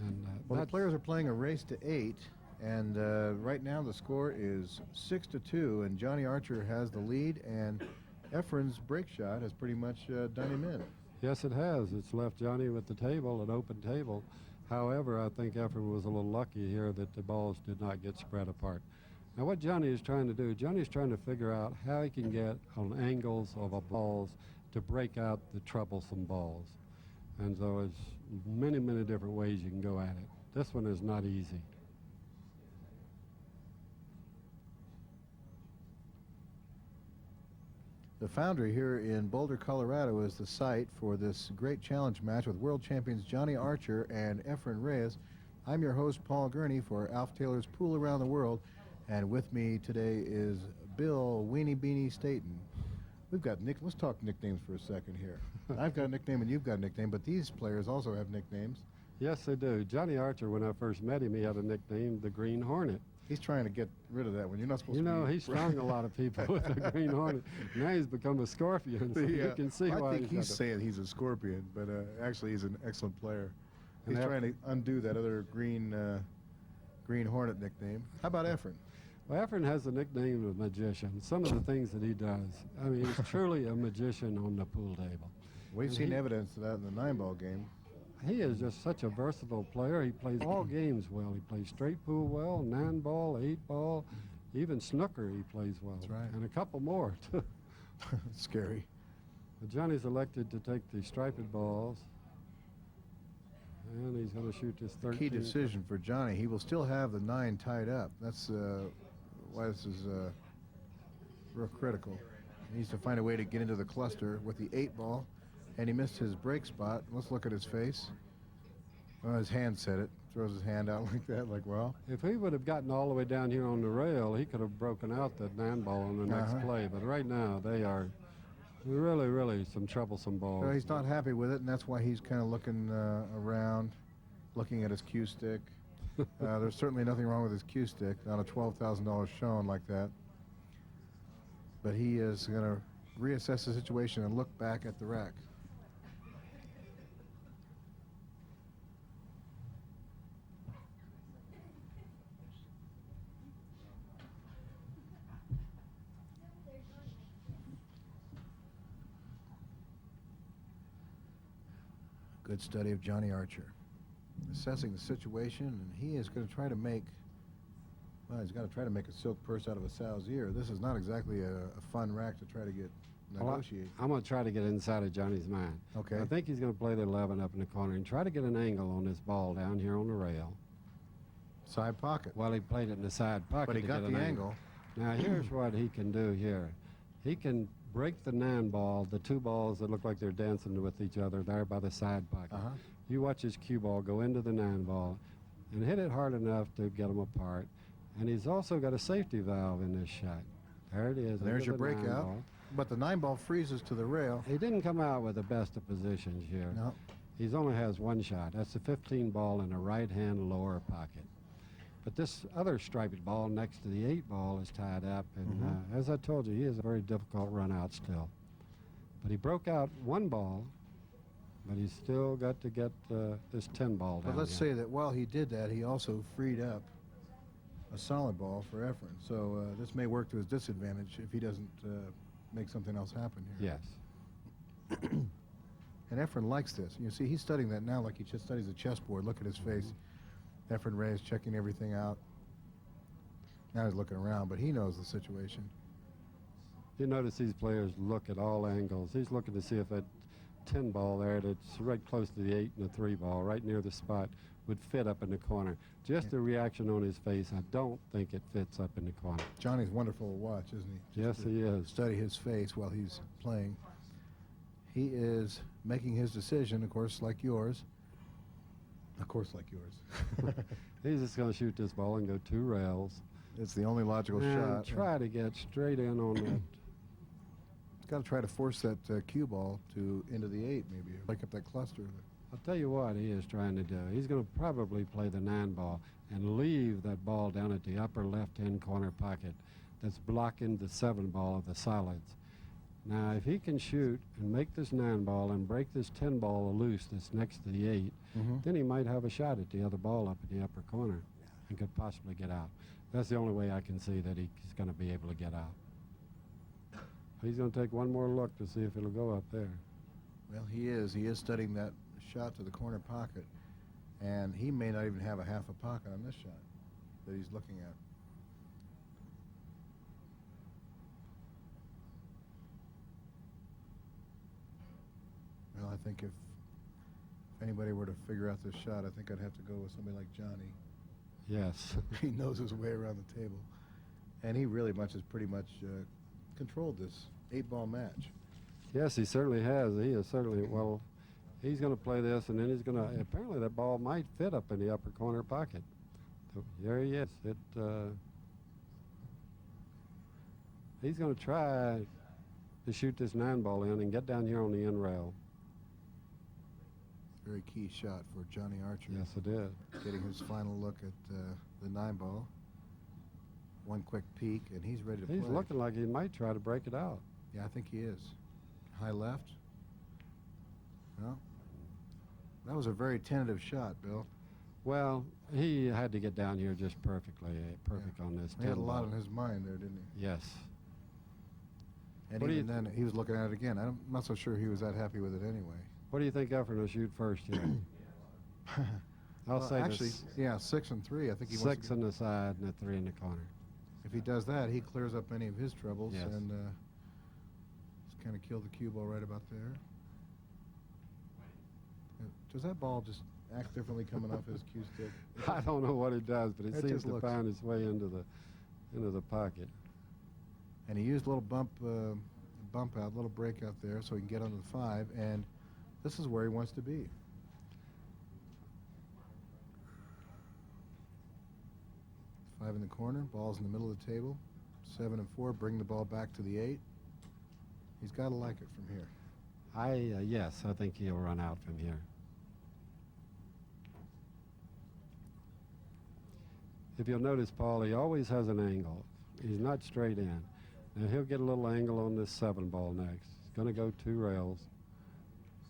And well, the players are playing a race to 8, and right now the score is 6-2, and Johnny Archer has the lead, and Efren's break shot has pretty much done him in. Yes, it has. It's left Johnny with the table, an open table. However, I think Efren was a little lucky here that the balls did not get spread apart. Now, what Johnny is trying to do, Johnny's trying to figure out how he can get on angles of balls to break out the troublesome balls. And so it's many, many different ways you can go at it. This one is not easy. The Foundry here in Boulder, Colorado is the site for this great challenge match with world champions Johnny Archer and Efren Reyes. I'm your host, Paul Gurney, for Alf Taylor's Pool Around the World, and with me today is Bill Weenie Beanie Staten. We've got let's talk nicknames for a second here. I've got a nickname and you've got a nickname, but these players also have nicknames. Yes, they do. Johnny Archer, when I first met him, he had a nickname, the Green Hornet. He's trying to get rid of that one. You're not supposed You to know, be. he stung a lot of people with the Green Hornet. Now he's become a scorpion, so you can see why I think he's got saying he's a scorpion, but actually he's an excellent player. And He's trying to undo that other Green Hornet nickname. How about Efren? Well, Efren has the nickname of magician. Some of the things that he does, I mean, he's truly a magician on the pool table. We've And seen evidence of that in the 9-ball game. He is just such a versatile player. He plays all games well. He plays straight pool well, 9-ball, 8-ball, even snooker he plays well. That's right. And a couple more, too. Scary. But Johnny's elected to take the striped balls. And he's going to shoot this 13. Key decision for Johnny. He will still have the 9 tied up. That's why this is real critical. He needs to find a way to get into the cluster with the 8-ball, and he missed his break spot. Let's look at his face. Well, his hand said it. Throws his hand out like that, like, well. If he would have gotten all the way down here on the rail, he could have broken out that 9-ball on the next play. But right now, they are really, really some troublesome balls. Well, he's not happy with it, and that's why he's kind of looking around, looking at his cue stick. There's certainly nothing wrong with his cue stick on a $12,000 shown like that. But he is going to reassess the situation and look back at the rack. Good study of Johnny Archer, assessing the situation, and he is going to try to make, well, he's got to try to make a silk purse out of a sow's ear. This is not exactly a fun rack to try to negotiate. I'm going to try to get inside of Johnny's mind. Okay. I think he's going to play the 11 up in the corner and try to get an angle on this ball down here on the rail. Side pocket. Well, he played it in the side pocket. But he to got get an the angle. Now, here's what he can do here. He can break the 9-ball, the 2 balls that look like they're dancing with each other there by the side pocket. You watch his cue ball go into the 9-ball, and hit it hard enough to get them apart. And he's also got a safety valve in this shot. There it is. There's your the 9 breakout. ball. But the 9 ball freezes to the rail. He didn't come out with the best of positions here. No. He only has one shot. That's the 15 ball in the right-hand lower pocket. But this other striped ball next to the 8 ball is tied up. And as I told you, he has a very difficult run out still. But he broke out 1 ball, but he's still got to get this 10 ball down. But let's here. say that while he did that, he also freed up a solid ball for Efren. So this may work to his disadvantage if he doesn't make something else happen here. Yes. And Efren likes this. You see, he's studying that now like he just studies a chessboard. Look at his face. Efren Reyes checking everything out. Now he's looking around, but he knows the situation. You notice these players look at all angles. He's looking to see if that 10 ball there that's right close to the 8 and the 3 ball, right near the spot, would fit up in the corner. Just the reaction on his face, I don't think it fits up in the corner. Johnny's wonderful to watch, isn't he? Yes, he is. Study his face while he's playing. He is making his decision, of course, like yours. Of course, like yours. He's just going to shoot this ball and go 2 rails. It's the only logical And shot. try to get straight in on that. He's got to try to force that cue ball into the 8, maybe. Break up that cluster. I'll tell you what he is trying to do. He's going to probably play the 9 ball and leave that ball down at the upper left-hand corner pocket that's blocking the 7 ball of the solids. Now, if he can shoot and make this 9 ball and break this 10 ball loose that's next to the 8, then he might have a shot at the other ball up in the upper corner and could possibly get out. That's the only way I can see that he's going to be able to get out. He's going to take one more look to see if it'll go up there. Well, he is. He is studying that shot to the corner pocket, and he may not even have a half a pocket on this shot that he's looking at. Well, I think if anybody were to figure out this shot, I think I'd have to go with somebody like Johnny. Yes. He knows his way around the table, and he really has pretty much controlled this 8-ball match. Yes, he certainly has. He is certainly, well, he's going to play this, and then he's going to, apparently that ball might fit up in the upper corner pocket. So there he is. He's going to try to shoot this 9 ball in and get down here on the end rail. Very key shot for Johnny Archer. Yes, it is. Getting his final look at the 9 ball. One quick peek, and he's ready to play. He's looking like he might try to break it out. Yeah, I think he is. High left. Well, that was a very tentative shot, Bill. Well, he had to get down here just perfect on this 10 He had a lot ball. on his mind there, didn't he? Yes. And What do even you then, he was looking at it again. I'm not so sure he was that happy with it anyway. What do you think Efren will shoot first here? I'll Well, say actually, this yeah, 6 and 3. I think he wants 6 to on the side and a 3 in the corner. if he does that, he clears up any of his troubles, Yes. and just kind of kill the cue ball right about there. Does that ball just act differently coming off his cue stick? I don't know what it does, but it It seems just to looks- find its way into the pocket. And he used a little bump out, little breakout there, so he can get on the 5, and this is where he wants to be. Five in the corner, ball's in the middle of the table. 7 and 4, bring the ball back to the 8. He's got to like it from here. Yes, I think he'll run out from here. If you'll notice, Paul, he always has an angle. He's not straight in. Now he'll get a little angle on this 7 ball next. He's going to go 2 rails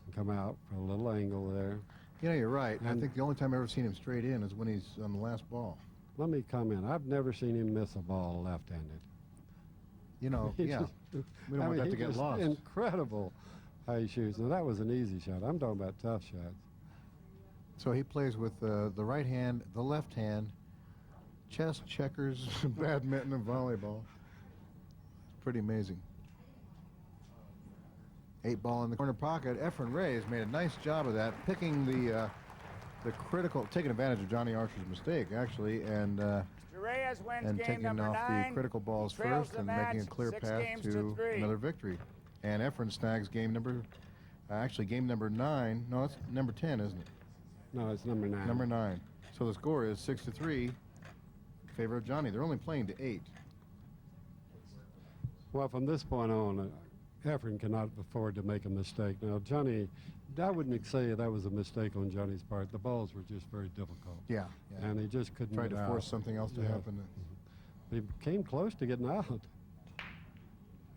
and come out for a little angle there. You know, you're right. I And- think the only time I've ever seen him straight in is when he's on the last ball. Let me comment. I've never seen him miss a ball left-handed. You know, He yeah. just- We don't I want mean, that to he get just lost. Incredible how he shoots. Now that was an easy shot. I'm talking about tough shots. So he plays with the right hand, the left hand, chess, checkers, badminton, and volleyball. It's pretty amazing. 8 ball in the corner pocket. Efren Reyes made a nice job of that, picking the critical, taking advantage of Johnny Archer's mistake, actually, and Reyes wins game taking number off 9. the critical balls He trails first the and match, making a clear 6 path games to 3. another victory. And Efren snags game number 9. No, it's number 10, isn't it? No, it's number 9. Number 9. So So the score is 6-3 in favor of Johnny. They're only playing to 8. Well, from this point on, Efren cannot afford to make a mistake. Now, Johnny, I wouldn't say that was a mistake on Johnny's part. The balls were just very difficult. Yeah. And he just couldn't Tried get to out. force something else to happen. He came close to getting out.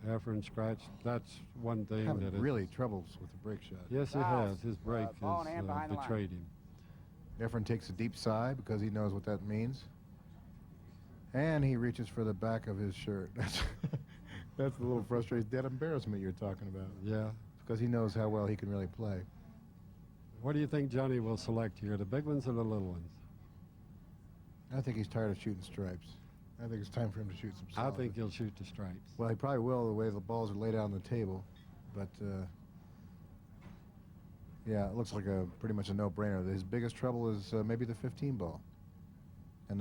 Efren scratched. That's one thing Having that is really troubles with the break shot. Yes, he Fouls. has. His break Ball in hand behind the line. betrayed him. Efren takes a deep sigh because he knows what that means. And he reaches for the back of his shirt. That's the little frustrating, that embarrassment you're talking about. Yeah. Because he knows how well he can really play. What do you think Johnny will select here, the big ones or the little ones? I think he's tired of shooting stripes. I think it's time for him to shoot some I solid. think he'll shoot the stripes. Well, he probably will the way the balls are laid out on the table. But, yeah, it looks like pretty much a no-brainer. His biggest trouble is maybe the 15 ball. And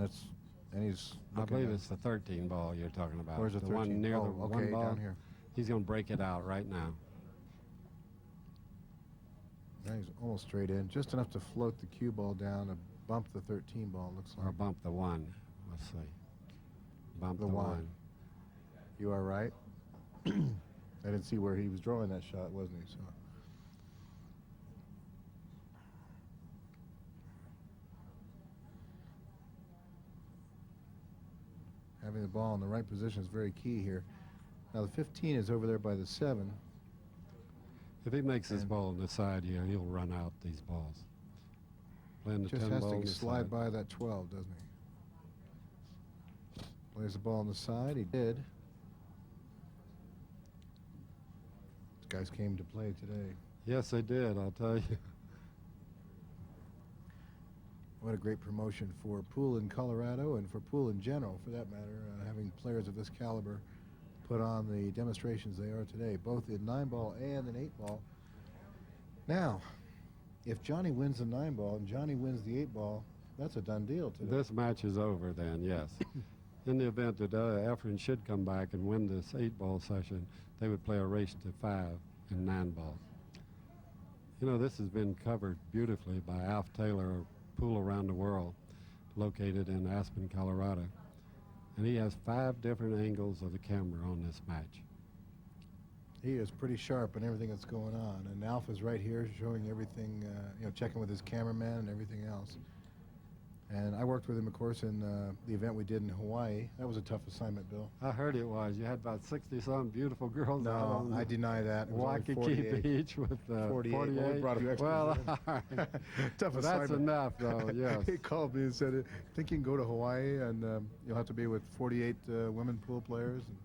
he's I looking believe at- it's the 13 ball you're talking about. Where's the the 13? one near the okay, one ball? down here. He's going to break it out right now. Now he's almost straight in, just enough to float the cue ball down and bump the 13 ball, looks Or like. bump the one. Let's see. Bump The the one. one. You are right. I didn't see where he was drawing that shot, wasn't he? So. Having the ball in the right position is very key here. Now the 15 is over there by the 7. If he makes his And- ball on the side here, he'll run out these balls. Playing the Just 10 has ball on to the slide side. by that 12, doesn't he? Plays the ball on the side. He did. These guys came to play today. Yes, they did, I'll tell you. What a great promotion for pool in Colorado and for pool in general, for that matter, having players of this caliber put on the demonstrations they are today, both in 9-ball and in 8-ball. Now, if Johnny wins the 9-ball and Johnny wins the 8-ball, that's a done deal today. This match is over then, yes. In the event that Efren should come back and win this 8-ball session, they would play a race to 5 and 9 balls. You know, this has been covered beautifully by Alf Taylor, a pool around the world, located in Aspen, Colorado. And he has 5 different angles of the camera on this match. He is pretty sharp in everything that's going on, and Alf is right here showing everything, checking with his cameraman and everything else. And I worked with him, of course, in the event we did in Hawaii. That was a tough assignment, Bill. I heard it was. You had about 60-some beautiful girls out No, on I deny that. It was only Waikiki 48. Beach with 48. 48. Well, we brought a few extras Well, in. all right. Tough Well, assignment. that's enough, though, yes. He called me and said, I think you can go to Hawaii and you'll have to be with 48 women pool players. And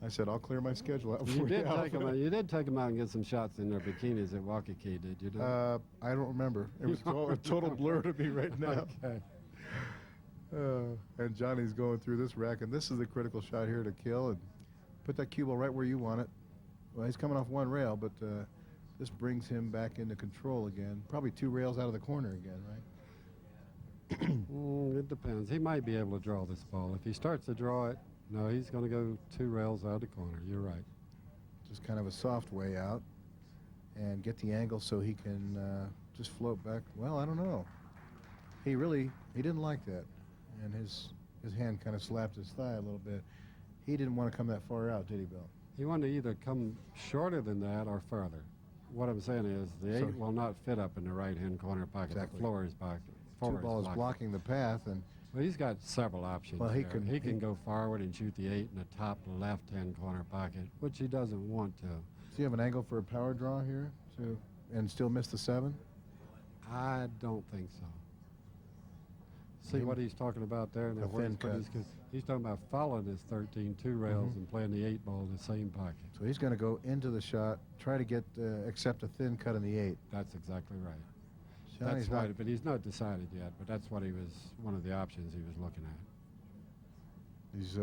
I said, I'll clear my schedule out for You did Alf." take them out. You did take them out and get some shots in their bikinis at Waikiki, did you? I don't remember. It was a total blur to me right now. Okay. And Johnny's going through this rack, and this is the critical shot here to kill and put that cue ball right where you want it. Well, he's coming off one rail, but this brings him back into control again. Probably 2 rails out of the corner again, right? It depends. He might be able to draw this ball. If he starts to draw it, no, he's going to go 2 rails out of the corner. You're right. Just kind of a soft way out and get the angle so he can just float back. Well, I don't know. He didn't like that. And his hand kind of slapped his thigh a little bit. He didn't want to come that far out, did he, Bill? He wanted to either come shorter than that or further. What I'm saying is the So 8 will not fit up in the right-hand corner pocket. Exactly. The floor is pocket. 2 balls blocking the path, and Well, he's got several options. Well, he there. can- He can he- go forward and shoot the 8 in the top left-hand corner pocket, which he doesn't want to. does he have an angle for a power draw here and still miss the 7? I don't think so. See He- what he's talking about there? Now, A where thin cut. he's talking about following his 13 2 rails Mhm. and playing the 8 ball in the same pocket. So he's going to go into the shot, try to get accept a thin cut in the 8. That's exactly right. Johnny's That's not- right, but he's not decided yet. But that's what one of the options he was looking at. He's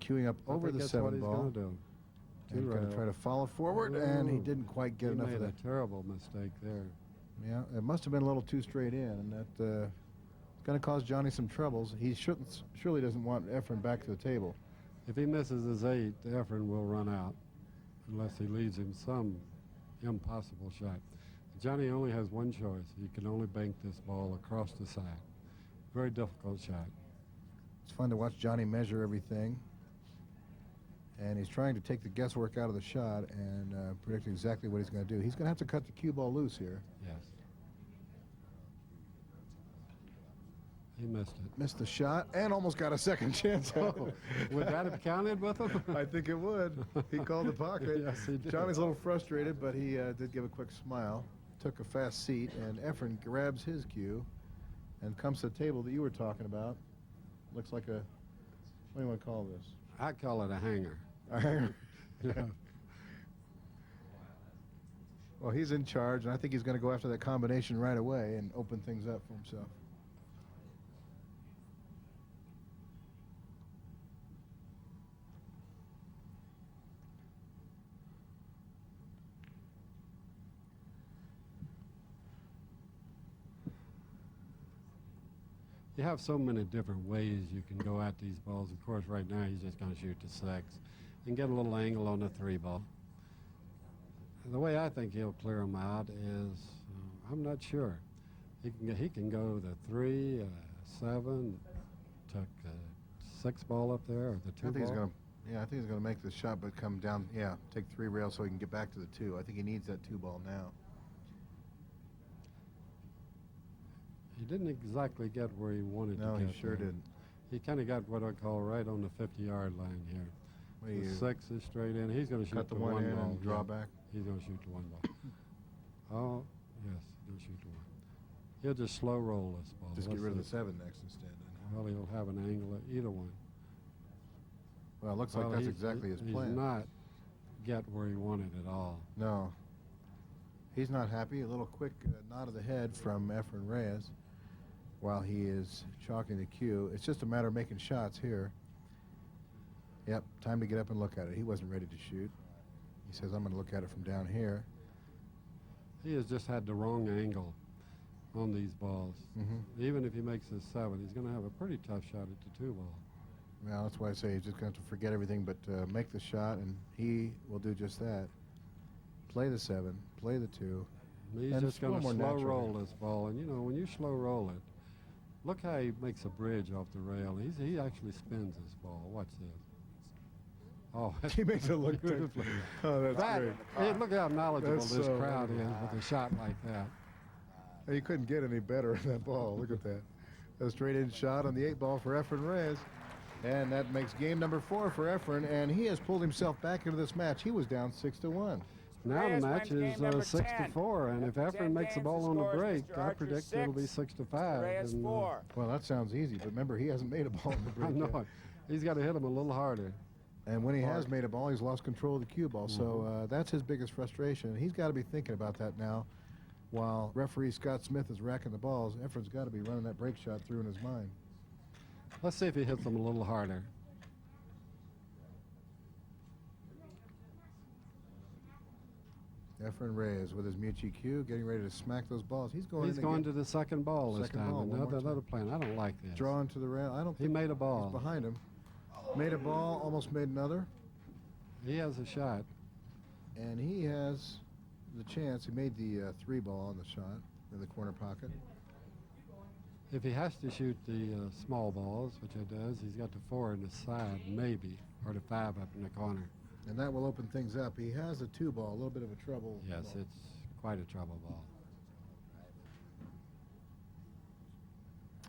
queuing up I over think the that's 7 what he's ball. going to do. And going to try to follow forward, and he didn't quite get He enough made of a that. terrible mistake there. Yeah, it must have been a little too straight in, and that going to cause Johnny some troubles. He surely doesn't want Efren back to the table. If he misses his 8, Efren will run out unless he leaves him some impossible shot. Johnny only has one choice. He can only bank this ball across the side. Very difficult shot. It's fun to watch Johnny measure everything. And he's trying to take the guesswork out of the shot and predict exactly what he's going to do. He's going to have to cut the cue ball loose here. Yes. He missed it. Missed the shot and almost got a second chance. Oh, would that have counted with him? I think it would. He called the pocket. Yes, he did. Johnny's a little frustrated, but he did give a quick smile. Took a fast seat, and Efren grabs his cue and comes to the table that you were talking about. Looks like a, what do you want to call this? I call it a hanger. A hanger. Yeah. Well, he's in charge, and I think he's going to go after that combination right away and open things up for himself. You have so many different ways you can go at these balls. Of course, right now he's just going to shoot to 6 and get a little angle on the 3 ball. The way I think he'll clear them out is, I'm not sure. He can go the 3, 7, took the 6 ball up there, or the 2 I think ball. he's going to, yeah, I think he's going to make the shot, but come down, yeah, take 3 rails so he can get back to the 2. I think he needs that 2 ball now. He didn't exactly get where he wanted No, to get. he sure there. didn't. He kind of got what I call right on the 50-yard line here. What The do you 6 is straight in. He's going to shoot cut the the 1 1 in ball. and draw yeah. back? He's going to shoot the 1 ball. Oh, yes, he'll shoot the 1. He'll just slow roll this ball. Just get Let's rid of the see. 7 next instead. Then. Well, he'll have an angle at either one. Well, it looks like Well, that's he's- exactly his he's plan. not get where he wanted at all. No. He's not happy. A little quick nod of the head from Efren Reyes while he is chalking the cue. It's just a matter of making shots here. Yep, time to get up and look at it. He wasn't ready to shoot. He says, I'm going to look at it from down here. He has just had the wrong angle on these balls. Mm-hmm. Even if he makes his 7, he's going to have a pretty tough shot at the 2 ball. Well, that's why I say he's just going to have to forget everything but make the shot, and he will do just that. Play the 7, play the 2. He's And just going to more slow naturally. roll this ball. And, you know, when you slow roll it, look how he makes a bridge off the rail. He actually spins this ball. Watch this. Oh, He makes it look beautiful. Oh, that's That, great. hey, look how knowledgeable That's this so crowd is wonderful. with a shot like that. He couldn't get any better in that ball. Look at that. A straight-in shot on the 8 ball for Efren Reyes. And that makes game number 4 for Efren, and he has pulled himself back into this match. He was down 6-1. Now Reyes the match wins game is number 6-4, and if After 10 Efren makes the games, ball the on the score is break, Mr. I Archer predict it'll be 6, 6-5. Reyes and, 4. Well, that sounds easy, but remember, he hasn't made a ball in the break I know yet. it. He's got to hit him a little harder. And when he has made a ball, he's lost control of the cue ball. So that's his biggest frustration. He's got to be thinking about that now. While referee Scott Smith is racking the balls, Efren's got to be running that break shot through in his mind. Let's see if he hits them a little harder. Efren Reyes with his Mucci cue, getting ready to smack those balls. He's going He's in going again. to the second ball this Second time. ball, one more Another time. plan. I don't like this. Drawing to the rail. I don't He think made a he's ball. behind him. Made a ball, almost made another. He has a shot. And he has the chance. He made the 3 ball on the shot in the corner pocket. If he has to shoot the small balls, which he does, he's got the 4 in the side, maybe, or the 5 up in the corner. And that will open things up. He has a 2 ball, a little bit of a trouble. Yes, ball. it's quite a trouble ball.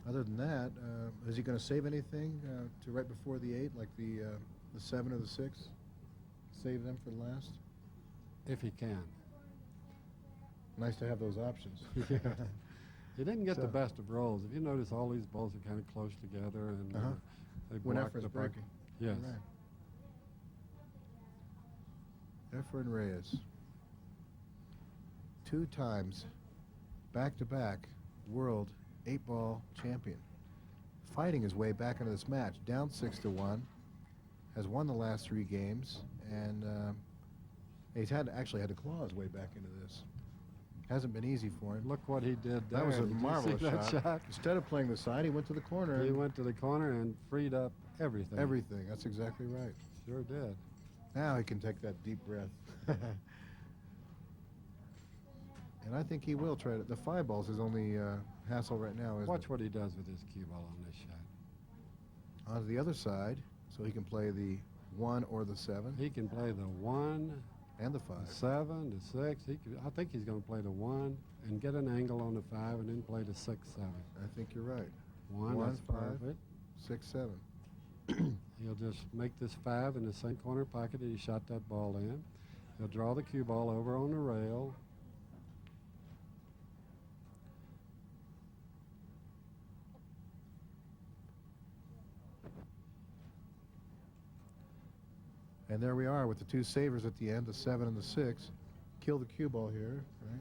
Other than that, is he going to save anything to right before the 8, like the 7 or the 6? Save them for last? If he can. Nice to have those options. Yeah. He didn't get the So- best of rolls. If you notice, all these balls are kind of close together, and Uh-huh. they When block Efren's the puck. breaking. Yes. Right. Efren Reyes. 2 times back-to-back world 8-ball champion. Fighting his way back into this match. Down 6-1. Has won the last 3 games. And he's actually had to claw his way back into this. Hasn't been easy for him. Look what he did there. That was a Did you see marvelous that shot? Instead of playing the side, he went to the corner. He and went to the corner and freed up everything. everything. That's exactly right. Sure did. Now he can take that deep breath. And I think he will try to. The 5 ball's his only hassle right now, isn't Watch it? what he does with his cue ball on this shot. On to the other side, so he can play the 1 or the 7 He can play the 1, and the 5. the 7, the 6. I think he's going to play the 1 and get an angle on the 5 and then play the 6, 7. I think you're right. 1, 1, that's 5, perfect. 6, 7. He'll just make this 5 in the same corner pocket that he shot that ball in. He'll draw the cue ball over on the rail. And there we are with the 2 savers at the end, the 7 and the 6. Kill the cue ball here, right?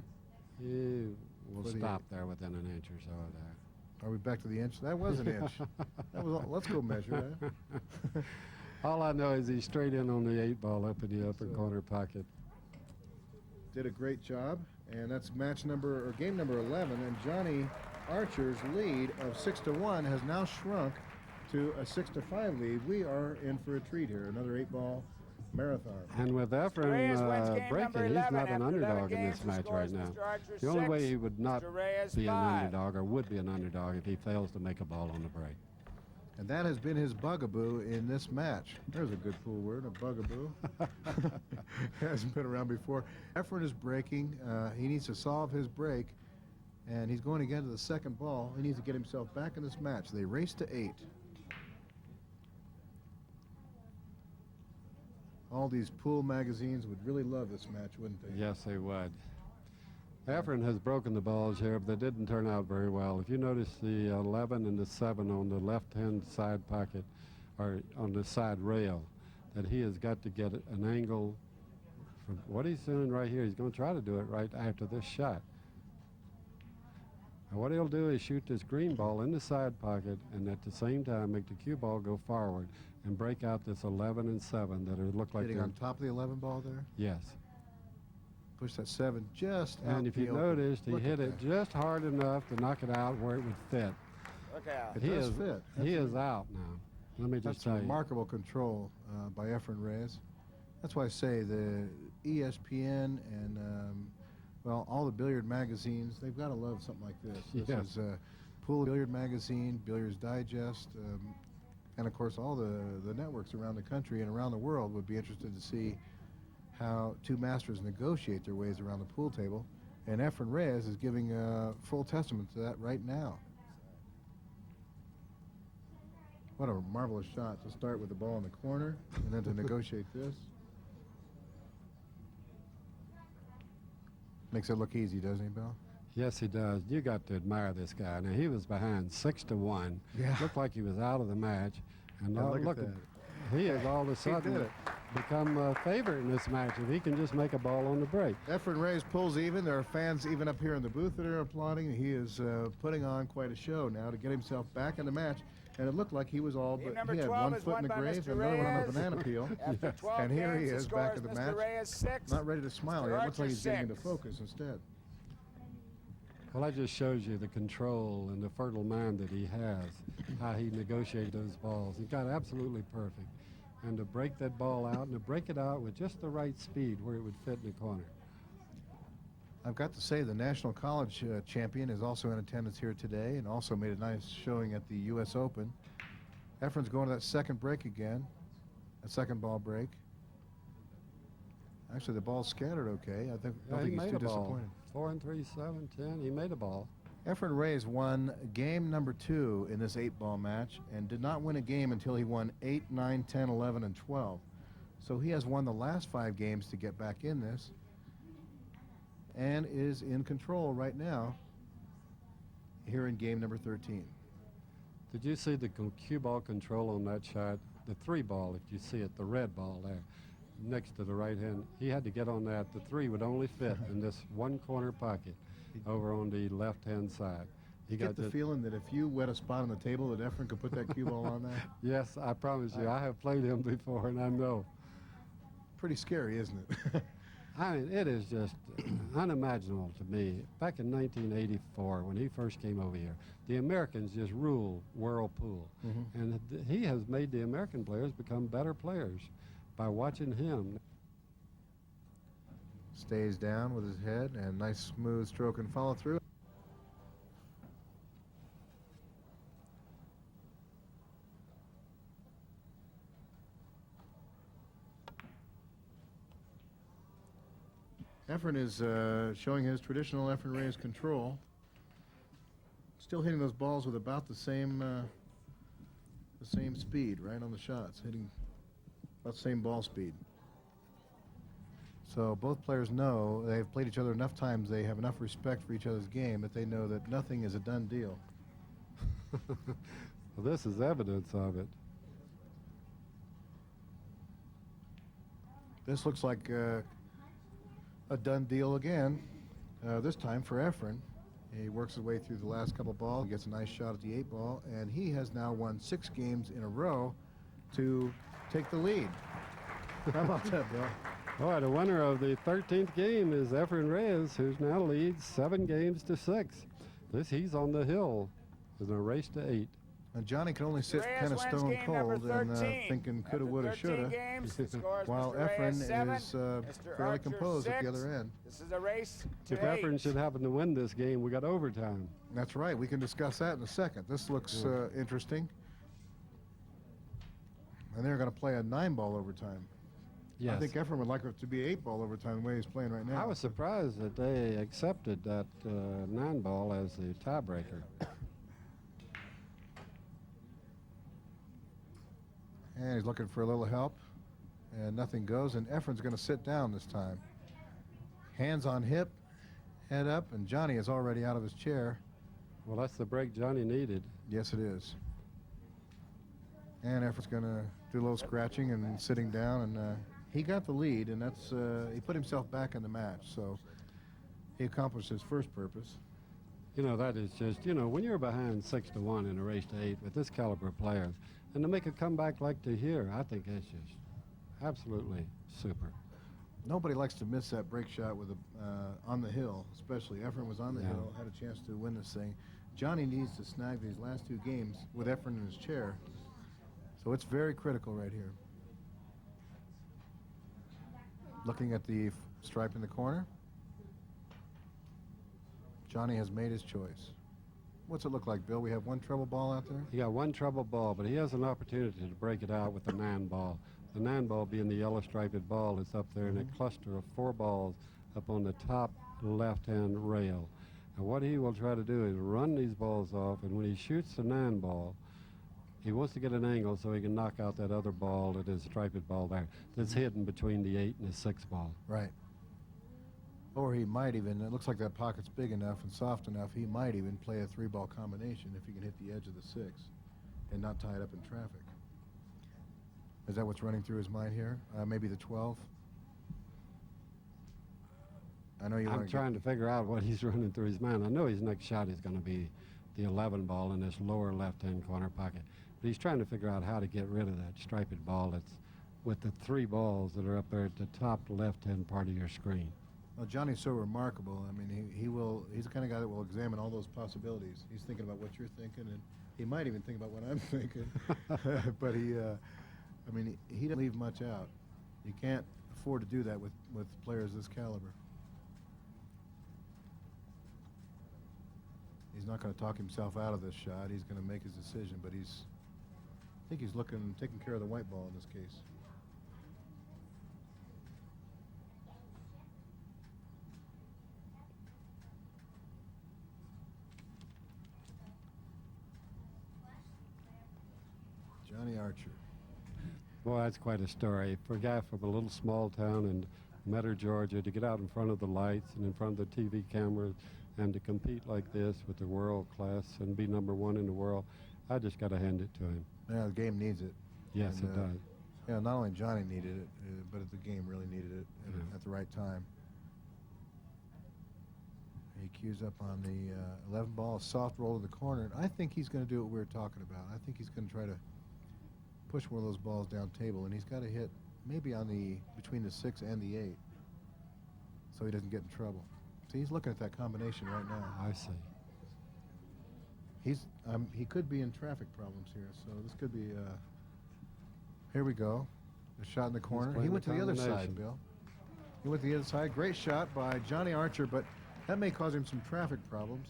He will For the stop there within an inch or so of that. Are we back to the inch? That was an inch. That was. Let's go measure that. All I know is he's straight in on the 8 ball up in the upper corner pocket. Did a great job, and that's game number 11. And Johnny Archer's lead of 6-1 has now shrunk to a 6-5 lead. We are in for a treat here. Another 8-ball marathon. And with Reyes wins Efren game breaking, number he's 11 not an after underdog 11 in this games. match Scores right now. Mr. Archer The only way 6, he would not Mr. Reyes be an 5. underdog or would be an underdog if he fails to make a ball on the break. And that has been his bugaboo in this match. There's a good pool word, a bugaboo. Hasn't been around before. Efren is breaking. He needs to solve his break, and he's going again to the second ball. He needs to get himself back in this match. They race to 8. All these pool magazines would really love this match, wouldn't they? Yes, they would. Efren has broken the balls here, but they didn't turn out very well. If you notice the 11 and the 7 on the left-hand side pocket, or on the side rail, that he has got to get an angle from what he's doing right here. He's going to try to do it right after this shot. And what he'll do is shoot this green ball in the side pocket and at the same time make the cue ball go forward and break out this 11 and 7 that are, look like Hitting they're, on top of the 11 ball there. yes. Push that 7 just out. And if the you open. noticed, he Look hit at it that. just hard enough to knock it out where it would fit. Look out. It He does is, fit. he is out now. Let me just That's tell you. remarkable control by Efren Reyes. That's why I say the ESPN and, well, all the billiard magazines, they've got to love something like this. This Yes. is Pool Billiard Magazine, Billiards Digest, and, of course, all the networks around the country and around the world would be interested to see how 2 masters negotiate their ways around the pool table. And Efren Reyes is giving full testament to that right now. What a marvelous shot to start with the ball in the corner and then to negotiate this. Makes it look easy, doesn't he, Bill? Yes, he does. You got to admire this guy. Now, he was behind 6-1. Yeah. Looked like he was out of the match. And now look look at at that. he has all of a did sudden it. become a favorite in this match if he can just make a ball on the break. Efren Reyes pulls even. There are fans even up here in the booth that are applauding. He is putting on quite a show now to get himself back in the match. And it looked like he was all Game but number he had 12 one is foot won in the by grave Mr. and another one on a Reyes. banana peel. After 12 And here he games, is the back scores, in the Mr. match. Reyes 6. Not ready to smile Mr. yet. Looks like he's Archer getting into 6. focus instead. Well, that just shows you the control and the fertile mind that he has, how he negotiated those balls. He got absolutely perfect. And to break that ball out and to break it out with just the right speed where it would fit in the corner. I've got to say the National College champion is also in attendance here today and also made a nice showing at the U.S. Open. Efren's going to that second break again, a second ball break. Actually, the ball's scattered okay. I think, Yeah, don't he think he's made too a ball. disappointed. 4 and 3, 7, 10. He made a ball. Efren Reyes won game number 2 in this 8-ball match and did not win a game until he won 8, 9, 10, 11, and 12. So he has won the last 5 games to get back in this and is in control right now here in game number 13. Did you see the cue ball control on that shot? The 3 ball, if you see it, the red ball there next to the right hand. He had to get on that. The 3 would only fit in this one corner pocket over on the left-hand side. You get the feeling that if you wet a spot on the table that Efren could put that cue ball on there? Yes, I promise you. I have played him before, and I know. Pretty scary, isn't it? I mean, it is just unimaginable to me. Back in 1984, when he first came over here, the Americans just rule world pool. And he has made the American players become better players by watching him. Stays down with his head and nice smooth stroke and follow through. Efren is showing his traditional Efren Reyes control. Still hitting those balls with about the same speed, right on the shots, hitting about the same ball speed. So both players know they've played each other enough times, they have enough respect for each other's game that they know that nothing is a done deal. Well, this is evidence of it. This looks like a done deal again, this time for Efren. He works his way through the last couple balls, gets a nice shot at the 8 ball, and he has now won 6 games in a row to take the lead. How about that, Bill? Boy, the winner of the 13th game is Efren Reyes, who now leads 7 games to 6. He's on the hill in a race to 8. And Johnny can only sit Reyes kind of wins stone game cold number and 13. thinking coulda, After woulda, 13 shoulda. games, the score is While Mr. Efren Reyes 7, is Mr. fairly Archer composed at the 6. other end. This is a race to If 8. Efren should happen to win this game, we got overtime. That's right. We can discuss that in a second. This looks interesting. And they're going to play a 9-ball overtime. Yes. I think Efren would like it to be 8-ball overtime the way he's playing right now. I was surprised that they accepted that 9-ball as the tiebreaker. And he's looking for a little help. And nothing goes. And Efren's going to sit down this time. Hands on hip, head up, and Johnny is already out of his chair. Well, that's the break Johnny needed. Yes, it is. And Efren's going to do a little scratching and sitting down, and he got the lead, and that's he put himself back in the match, so he accomplished his first purpose. You know, that is just, you know, when you're behind 6-1 in a race to 8 with this caliber of players, and to make a comeback like to here, I think that's just absolutely super. Nobody likes to miss that break shot with on the hill, especially. Efren was on the hill, had a chance to win this thing. Johnny needs to snag these last 2 games with Efren in his chair, so it's very critical right here. Looking at the stripe in the corner. Johnny has made his choice. What's it look like, Bill? We have 1 treble ball out there? He got 1 treble ball, but he has an opportunity to break it out with the 9-ball. The 9-ball being the yellow striped ball is up there in a cluster of 4 balls up on the top left-hand rail. And what he will try to do is run these balls off, and when he shoots the 9-ball, he wants to get an angle so he can knock out that other ball, that is striped ball there, that's hidden between the 8 and the 6 ball. Right. Or he might even, it looks like that pocket's big enough and soft enough, he might even play a 3-ball combination if he can hit the edge of the 6 and not tie it up in traffic. Is that what's running through his mind here? Maybe the 12? I know you want I'm trying to figure out what he's running through his mind. I know his next shot is going to be the 11 ball in this lower left-hand corner pocket. But he's trying to figure out how to get rid of that striped ball that's with the 3 balls that are up there at the top left-hand part of your screen. Well, Johnny's so remarkable. I mean, he's the kind of guy that will examine all those possibilities. He's thinking about what you're thinking, and he might even think about what I'm thinking. But he didn't leave much out. You can't afford to do that with players this caliber. He's not going to talk himself out of this shot. He's going to make his decision, but I think he's taking care of the white ball in this case. Johnny Archer. Boy, that's quite a story. For a guy from a little small town in Metter, Georgia, to get out in front of the lights and in front of the TV cameras and to compete like this with the world class and be #1 in the world, I just got to hand it to him. Yeah, the game needs it. Yes, And, it does. Yeah, not only Johnny needed it, but the game really needed it at the right time. He cues up on the 11 ball, a soft roll to the corner. And I think he's going to do what we were talking about. I think he's going to try to push one of those balls down table, and he's got to hit maybe on between the 6 and the 8, so he doesn't get in trouble. See, he's looking at that combination right now. I see. He could be in traffic problems here, so this could be. Here we go. A shot in the corner. He went to the other side, Bill. He went to the other side. Great shot by Johnny Archer, but that may cause him some traffic problems.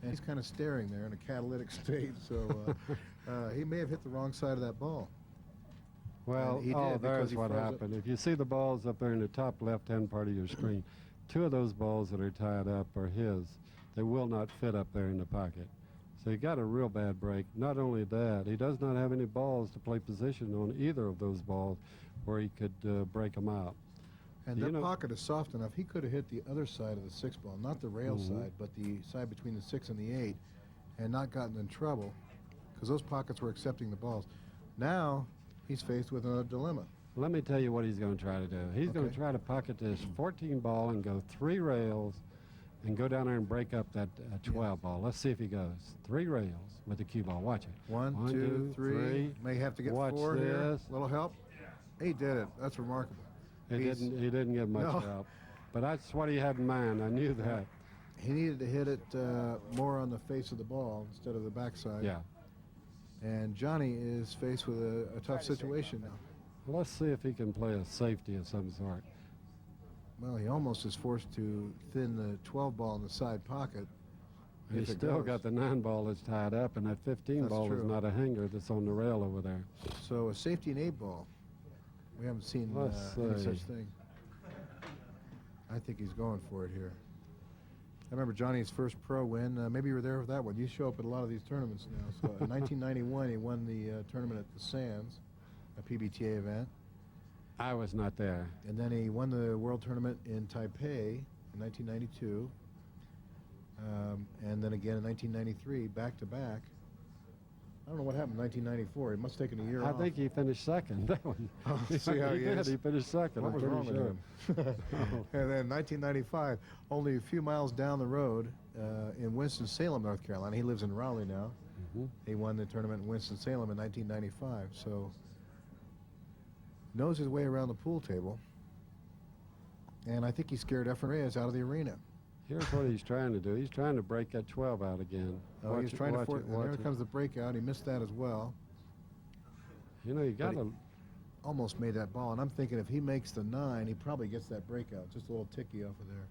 And he's kind of staring there in a catalytic state, so he may have hit the wrong side of that ball. Well, he did there's he what froze up. happened. If you see the balls up there in the top left-hand part of your screen, 2 of those balls that are tied up are his. They will not fit up there in the pocket. So he got a real bad break. Not only that, he does not have any balls to play position on either of those balls where he could break them out. And that pocket is soft enough. He could have hit the other side of the 6 ball, not the rail side, but the side between the 6 and the 8, and not gotten in trouble because those pockets were accepting the balls. Now he's faced with a dilemma. Let me tell you what he's going to try to do. He's going to try to pocket this 14 ball and go 3 rails and go down there and break up that 12 ball. Let's see if he goes. 3 rails with the cue ball. Watch it. 1, 2, 3. May have to get 4 here. Little help. He did it. That's remarkable. He didn't get much help. But that's what he had in mind. I knew that. He needed to hit it more on the face of the ball instead of the backside. Yeah. And Johnny is faced with a tough situation now. Well, let's see if he can play a safety of some sort. Well, he almost is forced to thin the 12 ball in the side pocket. He's still got the 9 ball that's tied up, and that 15 ball is not a hanger that's on the rail over there. So a safety and 8 ball. We haven't seen any such thing. I think he's going for it here. I remember Johnny's first pro win. Maybe you were there for that one. You show up at a lot of these tournaments now. So in 1991, he won the tournament at the Sands, a PBTA event. I was not there. And then he won the world tournament in Taipei in 1992. And then again in 1993, back-to-back. I don't know what happened in 1994. He must have taken a year off. I think he finished second. That one. See how he is? He finished second. What was wrong with him? And then 1995, only a few miles down the road in Winston-Salem, North Carolina. He lives in Raleigh now. He won the tournament in Winston-Salem in 1995. So knows his way around the pool table. And I think he scared Efren Reyes out of the arena. Here's what he's trying to do. He's trying to break that 12 out again. Oh, he's trying to force it. There comes the breakout. He missed that as well. You know, you got to... Almost made that ball. And I'm thinking if he makes the 9, he probably gets that breakout. Just a little ticky off of there.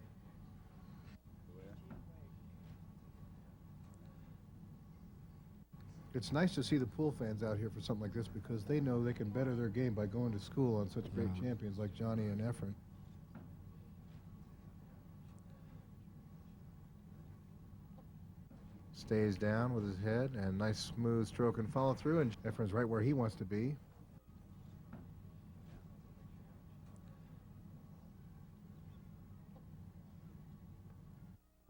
It's nice to see the pool fans out here for something like this because they know they can better their game by going to school on such great champions like Johnny and Efren. Stays down with his head and nice smooth stroke and follow through, and Efren's right where he wants to be.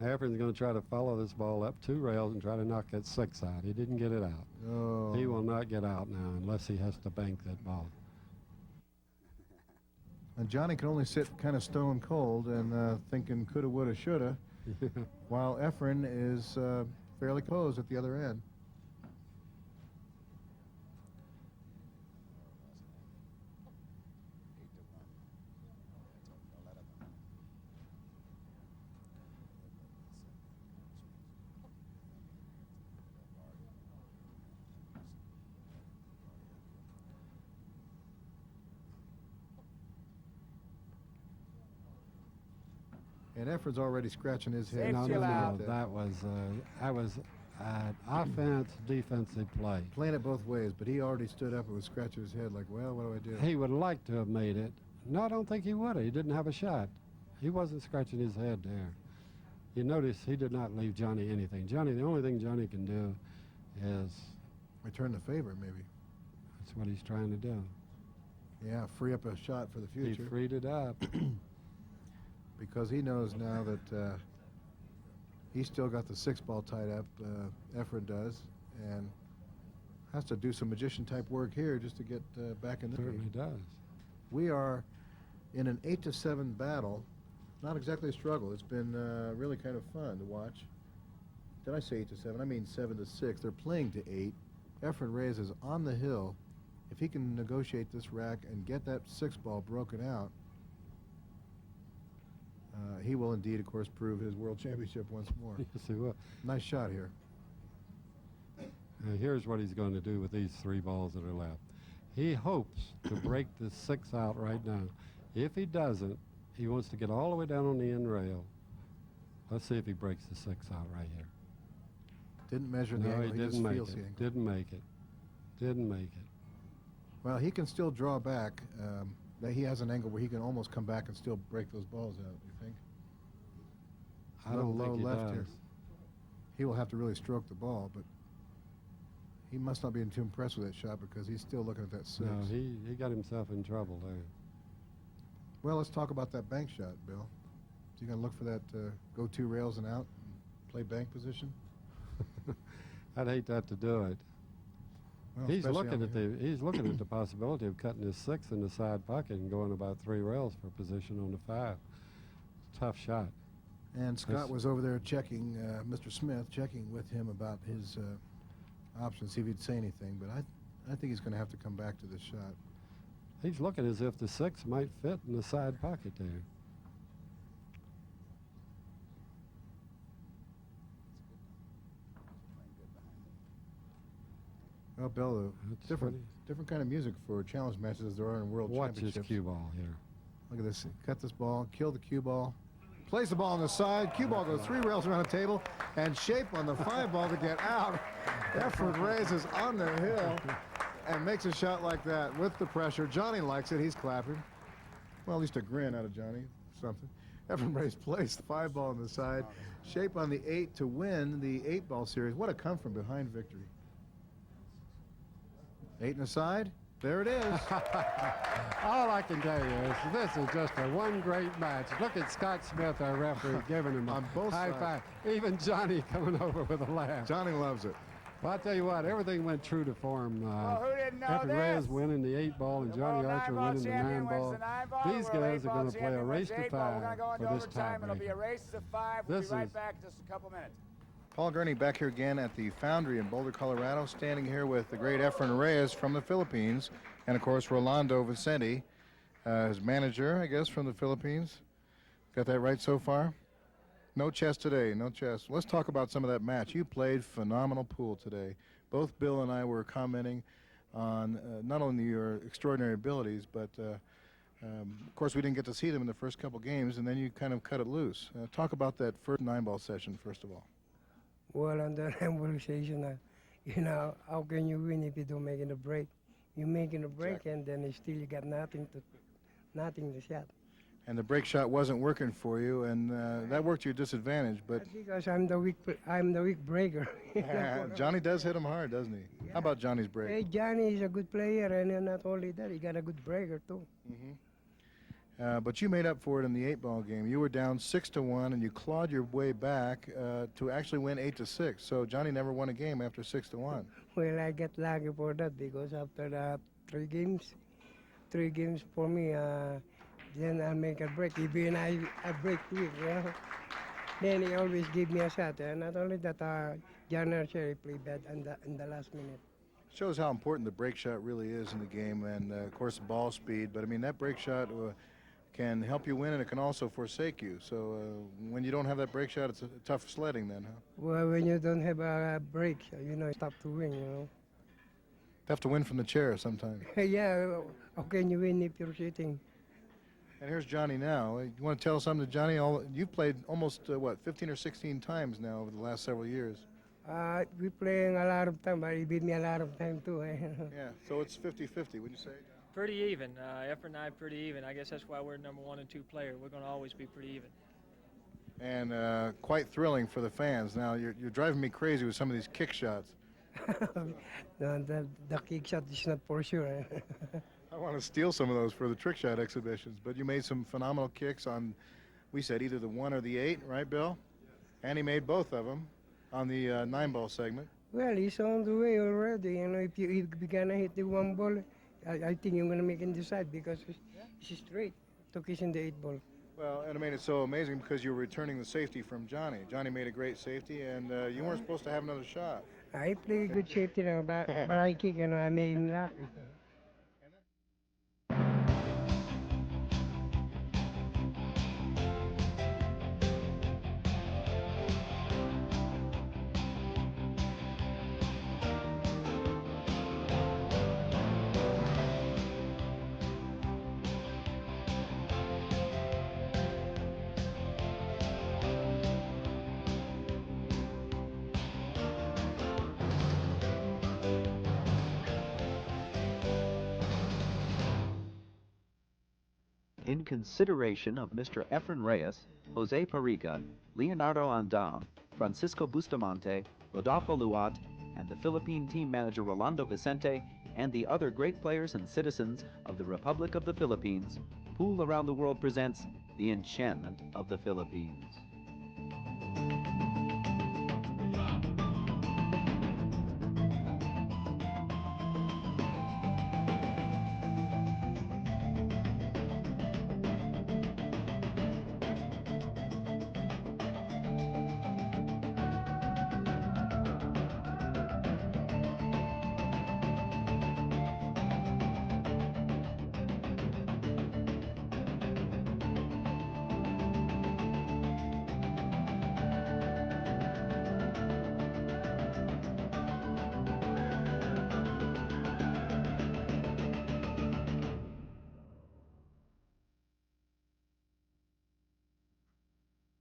Efren's going to try to follow this ball up 2 rails and try to knock that 6 out. He didn't get it out. Oh. He will not get out now unless he has to bank that ball. And Johnny can only sit kind of stone cold and thinking coulda, woulda, shoulda, while Efren is fairly close at the other end. And Efren's already scratching his head. No, that was, offense, defensive play. Playing it both ways, but he already stood up and was scratching his head like, well, what do I do? He would like to have made it. No, I don't think he would have. He didn't have a shot. He wasn't scratching his head there. You notice he did not leave Johnny anything. Johnny, the only thing Johnny can do is... return the favor, maybe. That's what he's trying to do. Yeah, free up a shot for the future. He freed it up. Because he knows now that he's still got the 6 ball tied up, Efren does, and has to do some magician-type work here just to get back in the Certainly does. We are in an 8-7 battle. Not exactly a struggle. It's been really kind of fun to watch. Did I say 8-7? I mean 7-6. They're playing to 8. Efren Reyes is on the hill. If he can negotiate this rack and get that 6 ball broken out, he will indeed, of course, prove his world championship once more. Yes, he will. Nice shot here. Here's what he's going to do with these 3 balls that are left. He hopes to break the 6 out right now. If he doesn't, he wants to get all the way down on the end rail. Let's see if he breaks the 6 out right here. Didn't measure the angle. He didn't make it. Didn't make it. Didn't make it. Well, he can still draw back. He has an angle where he can almost come back and still break those balls out, you think? I don't think he left does. here. He will have to really stroke the ball, but he must not be too impressed with that shot because he's still looking at that 6. No, he got himself in trouble there. Well, let's talk about that bank shot, Bill. Is he going to look for that go 2 rails and out and play bank position? I'd hate that to do it. Well, He's especially looking on at he's looking at the possibility of cutting his 6 in the side pocket and going about 3 rails for position on the 5. Tough shot. And Scott was over there checking, Mr. Smith, checking with him about his options, see if he'd say anything. But I think he's going to have to come back to this shot. He's looking as if the 6 might fit in the side pocket there. Well, Bill, That's different pretty- kind of music for challenge matches as there are in World Watch his Championships. cue ball here. Look at this. Cut this ball, kill the cue ball. Plays the ball on the side. Cue ball goes 3 rails around the table and shape on the 5 ball to get out. Efren Reyes is on the hill and makes a shot like that with the pressure. Johnny likes it. He's clapping. Well, at least a grin out of Johnny. Something. Efren Reyes placed the 5 ball on the side. Shape on the 8 to win the 8-ball series. What a come from behind victory. 8 in the side. There it is. All I can tell you is this is just a one great match. Look at Scott Smith, our referee, giving him On a both high sides. five. Even Johnny coming over with a laugh. Johnny loves it. Well, I'll tell you what, everything went true to form. Well, who didn't know Efren Reyes this? winning the 8-ball and The Johnny World Archer nine-ball winning the champion 9-ball. wins the 9-ball. These World guys are eight-ball going to play a champion race wins to the 8-ball. We're 5 gonna go into for this overtime. It'll be a tiebreaker. race to 5. We'll This be right is- back in just a couple minutes. Paul Gurney back here again at the Foundry in Boulder, Colorado, standing here with the great Efren Reyes from the Philippines, and of course Rolando Vicente, his manager, I guess, from the Philippines. Got that right so far? No chess today, no chess. Let's talk about some of that match. You played phenomenal pool today. Both Bill and I were commenting on not only your extraordinary abilities, but of course we didn't get to see them in the first couple games, and then you kind of cut it loose. Talk about that first 9-ball session, first of all. Well, on the conversation, how can you win if you don't make a break? You're making a break, Exactly. and then still you got nothing to shot. And the break shot wasn't working for you, and that worked to your disadvantage. But That's because I'm the weak breaker. Johnny does hit him hard, doesn't he? How about Johnny's break? Hey, Johnny is a good player, and not only that, he got a good breaker too. But you made up for it in the 8-ball game. You were down 6-1, and you clawed your way back to actually win 8-6. So Johnny never won a game after 6-1. Well, I get lucky for that because after the 3 games for me, then I make a break. Even I break quick, Then he always give me a shot. And not only that, Johnny Archer played bad in the last minute. Shows how important the break shot really is in the game, and of course the ball speed. But I mean, that break shot can help you win, and it can also forsake you. So when you don't have that break shot, it's a tough sledding then, huh? Well, when you don't have a break, it's tough to win, Tough to win from the chair sometimes. Yeah, how can you win if you're sitting? And here's Johnny now. You want to tell us something to Johnny? You've played almost, 15 or 16 times now over the last several years. We playing a lot of time, but he beat me a lot of time too. Yeah, so it's 50-50, would you say? Pretty even. Efren and I pretty even. I guess that's why we're number 1 and 2 player. We're going to always be pretty even. And quite thrilling for the fans. Now, you're driving me crazy with some of these kick shots. The kick shot is not for sure. I want to steal some of those for the trick shot exhibitions, but you made some phenomenal kicks on, we said, either the 1 or the 8, right, Bill? And he made both of them on the 9-ball segment. Well, he's on the way already. If you're gonna hit the 1 ball, I think you're gonna make it decide because it's straight. Took it in the 8 ball. Well, and I mean, it's so amazing because you were returning the safety from Johnny. Johnny made a great safety, and you weren't supposed to have another shot. I play good safety now, but I kick, I made him lucky. In consideration of Mr. Efren Reyes, Jose Parriga, Leonardo Andam, Francisco Bustamante, Rodolfo Luat, and the Philippine team manager Rolando Vicente, and the other great players and citizens of the Republic of the Philippines, Pool Around the World presents The Enchantment of the Philippines.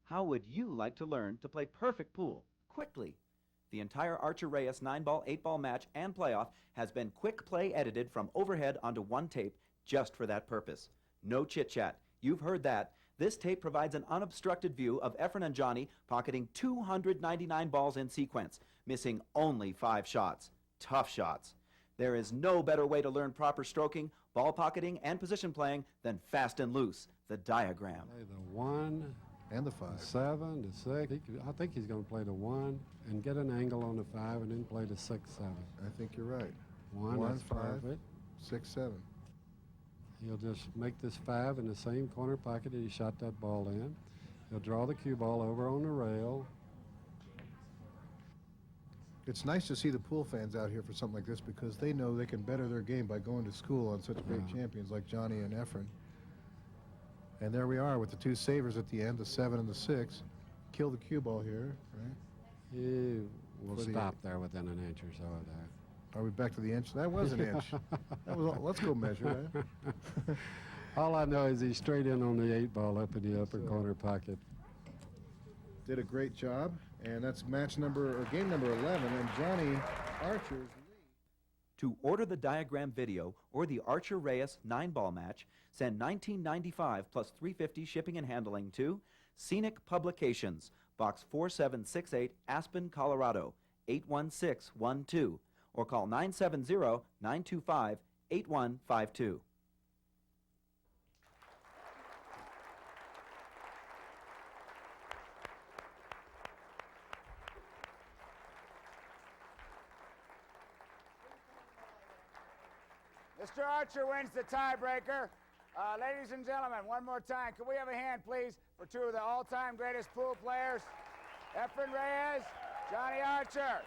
How would you like to learn to play perfect pool quickly? The entire Archer-Reyes 9-ball, 8-ball match and playoff has been quick play edited from overhead onto one tape just for that purpose. No chit-chat. You've heard that. This tape provides an unobstructed view of Efren and Johnny pocketing 299 balls in sequence, missing only 5 shots. Tough shots. There is no better way to learn proper stroking, ball pocketing, and position playing than fast and loose, the diagram. Play the 1 And the 5. the 7, the 6. I think he's going to play the 1 and get an angle on the 5 and then play the 6, 7. I think you're right. 1, 1, that's 5, perfect. 6, 7. He'll just make this 5 in the same corner pocket that he shot that ball in. He'll draw the cue ball over on the rail. It's nice to see the pool fans out here for something like this because they know they can better their game by going to school on such great champions like Johnny and Efren. And there we are with the 2 savers at the end, the 7 and the 6. Kill the cue ball here, right? He will For the stop there within an inch or so of that. Are we back to the inch? That was an inch. That was. Let's go measure that. All I know is he's straight in on the 8-ball up in the upper corner pocket. Did a great job, and that's game number 11, and Johnny Archer's lead. To order the diagram video or the Archer-Reyes 9-ball match, send $19.95 plus $3.50 shipping and handling to Scenic Publications, Box 4768, Aspen, Colorado, 81612, or call 970-925-8152. Mr. Archer wins the tiebreaker. Ladies and gentlemen, one more time, can we have a hand, please, for 2 of the all-time greatest pool players, Efren Reyes, Johnny Archer.